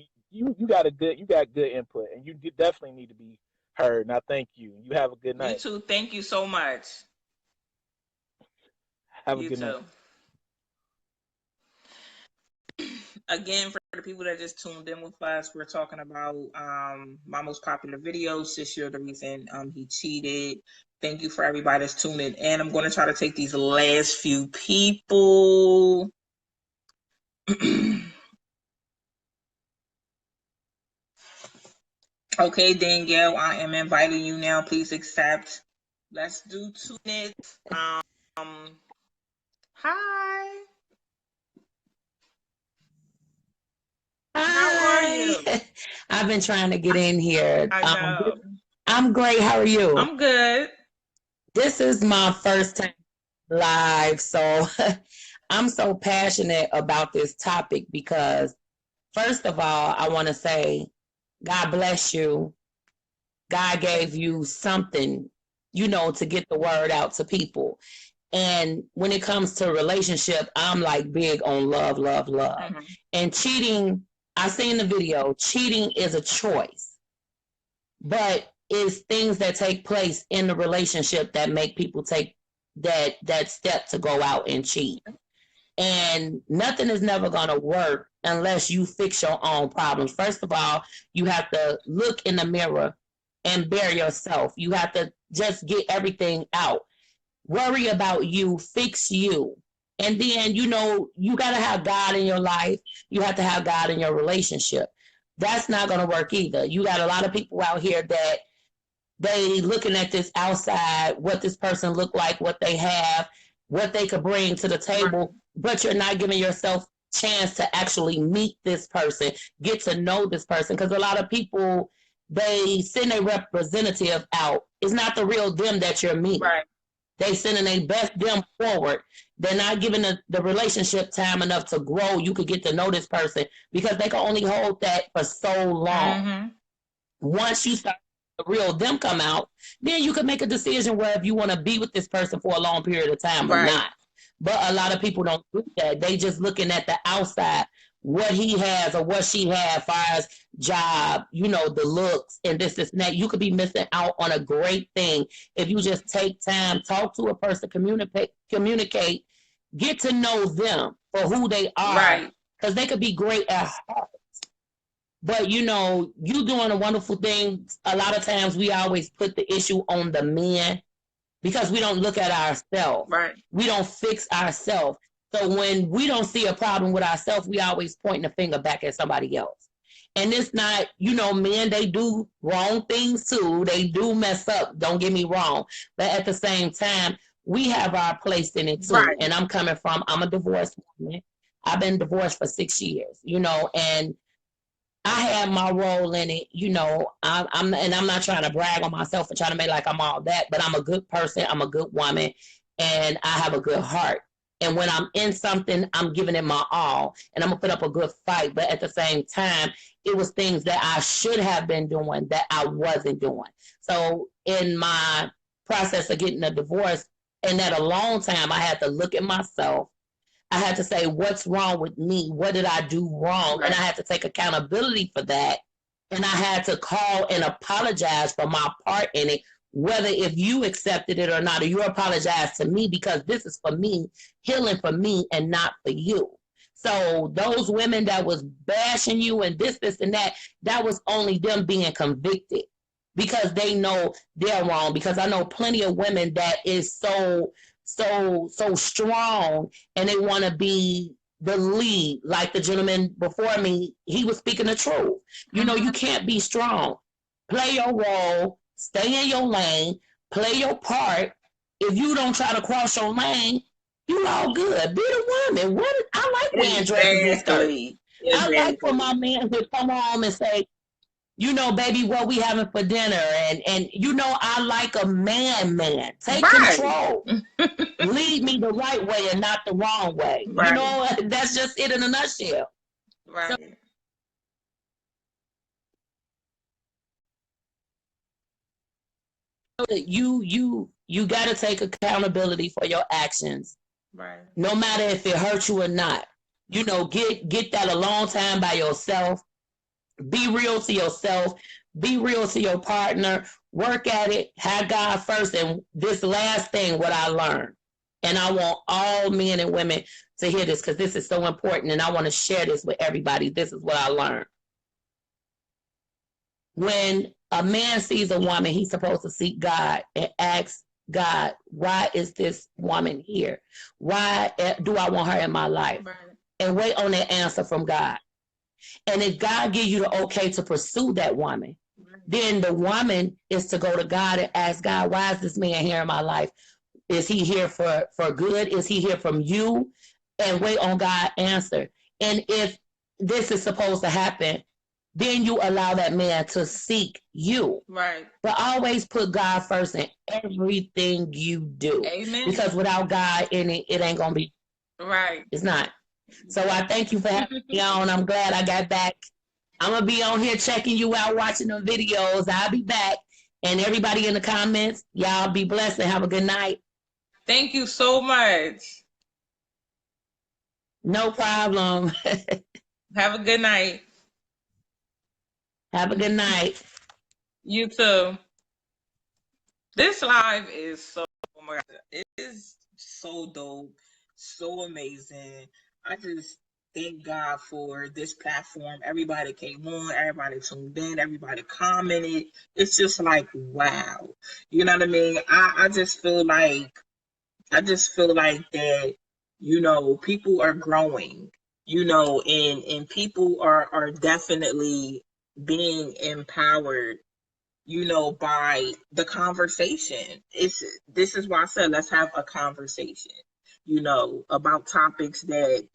got good input, and you definitely need to be heard. And I thank you. You have a good You night. too. Thank you so much. Have a You good night. too. Again, for the people that just tuned in with us, we're talking about my most popular video. Sis, you're the reason he cheated. Thank you for everybody that's tuned in. And I'm going to try to take these last few people. Okay, Danielle, I am inviting you now. Please accept. Let's do 2 minutes. Hi. How are you? I've been trying to get in here. I know. I'm great. How are you? I'm good. This is my first time live, so I'm so passionate about this topic because, first of all, I want to say, God bless you. God gave you something, to get the word out to people. And when it comes to relationship, I'm like big on love, love, love. Mm-hmm. And cheating, I seen the video, cheating is a choice, but it's things that take place in the relationship that make people take that step to go out and cheat. And nothing is never going to work unless you fix your own problems. First of all, you have to look in the mirror and bear yourself. You have to just get everything out. Worry about you, fix you. And then, you got to have God in your life. You have to have God in your relationship. That's not going to work either. You got a lot of people out here that they looking at this outside, what this person look like, what they have, what they could bring to the table, but you're not giving yourself chance to actually meet this person, get to know this person. Because a lot of people, they send a representative out. It's not the real them that you're meeting. Right. They sending their best them forward. They're not giving the relationship time enough to grow. You could get to know this person because they can only hold that for so long. Mm-hmm. Once you start the real them come out, then you can make a decision where if you want to be with this person for a long period of time or not. But a lot of people don't do that. They just looking at the outside, what he has or what she has, as far as job, the looks and this and that. You could be missing out on a great thing if you just take time, talk to a person, communicate, get to know them for who they are, because they could be great at heart. But you doing a wonderful thing. A lot of times we always put the issue on the men because we don't look at ourselves. Right. We don't fix ourselves. So when we don't see a problem with ourselves, we always point the finger back at somebody else. And it's not, men, they do wrong things too. They do mess up. Don't get me wrong. But at the same time, we have our place in it too. Right. And I'm a divorced woman. I've been divorced for 6 years, and I have my role in it, I'm not trying to brag on myself and trying to make like I'm all that, but I'm a good person, I'm a good woman, and I have a good heart. And when I'm in something, I'm giving it my all, and I'm gonna put up a good fight. But at the same time, it was things that I should have been doing that I wasn't doing. So in my process of getting a divorce, and that a long time, I had to look at myself. I had to say, what's wrong with me? What did I do wrong? Right. And I had to take accountability for that. And I had to call and apologize for my part in it, whether if you accepted it or not, or you apologize to me, because this is for me, healing for me and not for you. So those women that was bashing you and this, and that was only them being convicted because they know they're wrong. Because I know plenty of women that is so strong, and they want to be the lead. Like the gentleman before me, he was speaking the truth. You can't be strong. Play your role, stay in your lane, play your part. If you don't try to cross your lane, you all good. Be the woman. I like wearing dresses and skirts. I like for my man to come home and say, baby, what we having for dinner? And I like a man. Take control. Lead me the right way and not the wrong way. Right. That's just it in a nutshell. Right. So you got to take accountability for your actions. Right. No matter if it hurts you or not. You know, get that alone time by yourself. Be real to yourself. Be real to your partner. Work at it. Have God first. And this last thing, what I learned, and I want all men and women to hear this because this is so important, and I want to share this with everybody. This is what I learned. When a man sees a woman, he's supposed to seek God and ask God, why is this woman here? Why do I want her in my life? Right. And wait on that answer from God. And if God gives you the okay to pursue that woman, then the woman is to go to God and ask God, why is this man here in my life? Is he here for good? Is he here from you? And wait on God's answer. And if this is supposed to happen, then you allow that man to seek you. Right. But always put God first in everything you do. Amen. Because without God in it, it ain't going to be. Right. It's not. So I thank you for having me on. I'm glad I got back. I'm going to be on here checking you out, watching the videos. I'll be back. And everybody in the comments, y'all be blessed and have a good night. Thank you so much. No problem. Have a good night. Have a good night. You too. This live is so, oh my God, it is so dope, so amazing. I just thank God for this platform. Everybody came on, everybody tuned in, everybody commented. It's just like, wow. You know what I mean? I just feel like that, you know, people are growing, you know, and people are definitely being empowered, you know, by the conversation. This is why I said let's have a conversation, you know, about topics that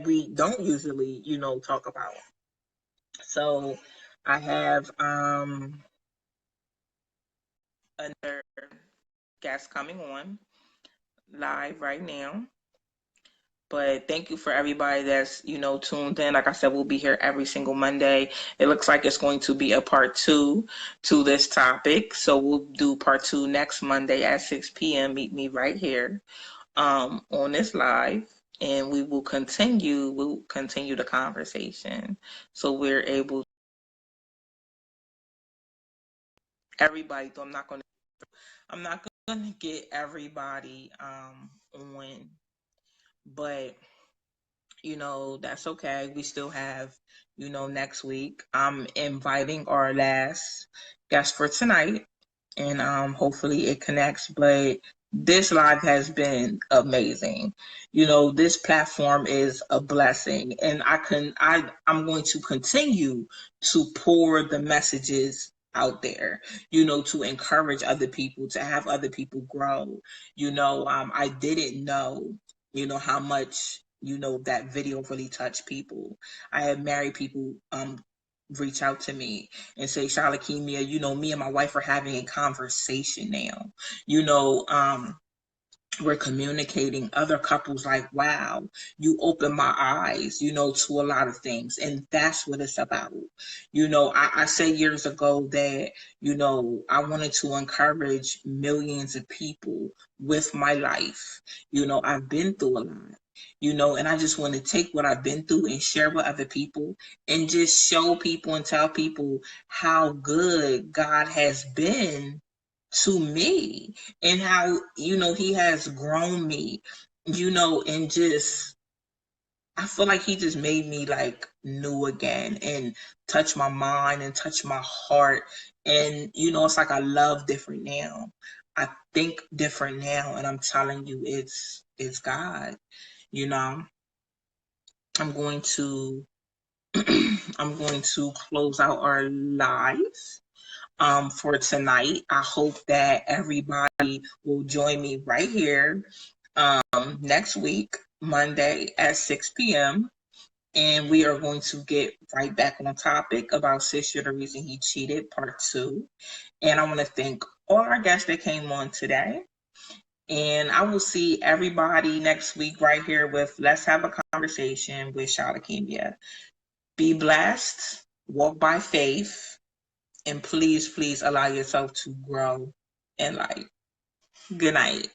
we don't usually, you know, talk about. So I have another guest coming on live right now. But thank you for everybody that's, you know, tuned in. Like I said, we'll be here every single Monday. It looks like it's going to be a part 2 to this topic. So we'll do part 2 next Monday at 6 p.m. Meet me right here on this live. And we'll continue the conversation. So we're able to everybody, though I'm not gonna get everybody on, but you know, that's okay. We still have, you know, next week. I'm inviting our last guest for tonight, and hopefully it connects. But this live has been amazing. You know, this platform is a blessing, and I'm going to continue to pour the messages out there, you know, to encourage other people, to have other people grow. You know, I didn't know, you know, how much, you know, that video really touched people. I had married people reach out to me and say, Shalakemia, you know, me and my wife are having a conversation now. You know, we're communicating. Other couples like, wow, you opened my eyes, you know, to a lot of things. And that's what it's about. You know, I said years ago that, you know, I wanted to encourage millions of people with my life. You know, I've been through a lot, you know, and I just want to take what I've been through and share with other people and just show people and tell people how good God has been to me and how, you know, he has grown me, you know, and just I feel like he just made me like new again and touch my mind and touch my heart. And, you know, it's like I love different now. I think different now. And I'm telling you, it's God. You know, I'm going to I'm going to close out our lives for tonight. I hope that everybody will join me right here next week, Monday at 6 p.m. And we are going to get right back on topic about Sis, You're the Reason He Cheated, part 2. And I want to thank all our guests that came on today. And I will see everybody next week right here with Let's Have a Conversation with Shalakemia. Be blessed, walk by faith, and please, please allow yourself to grow in life. Good night.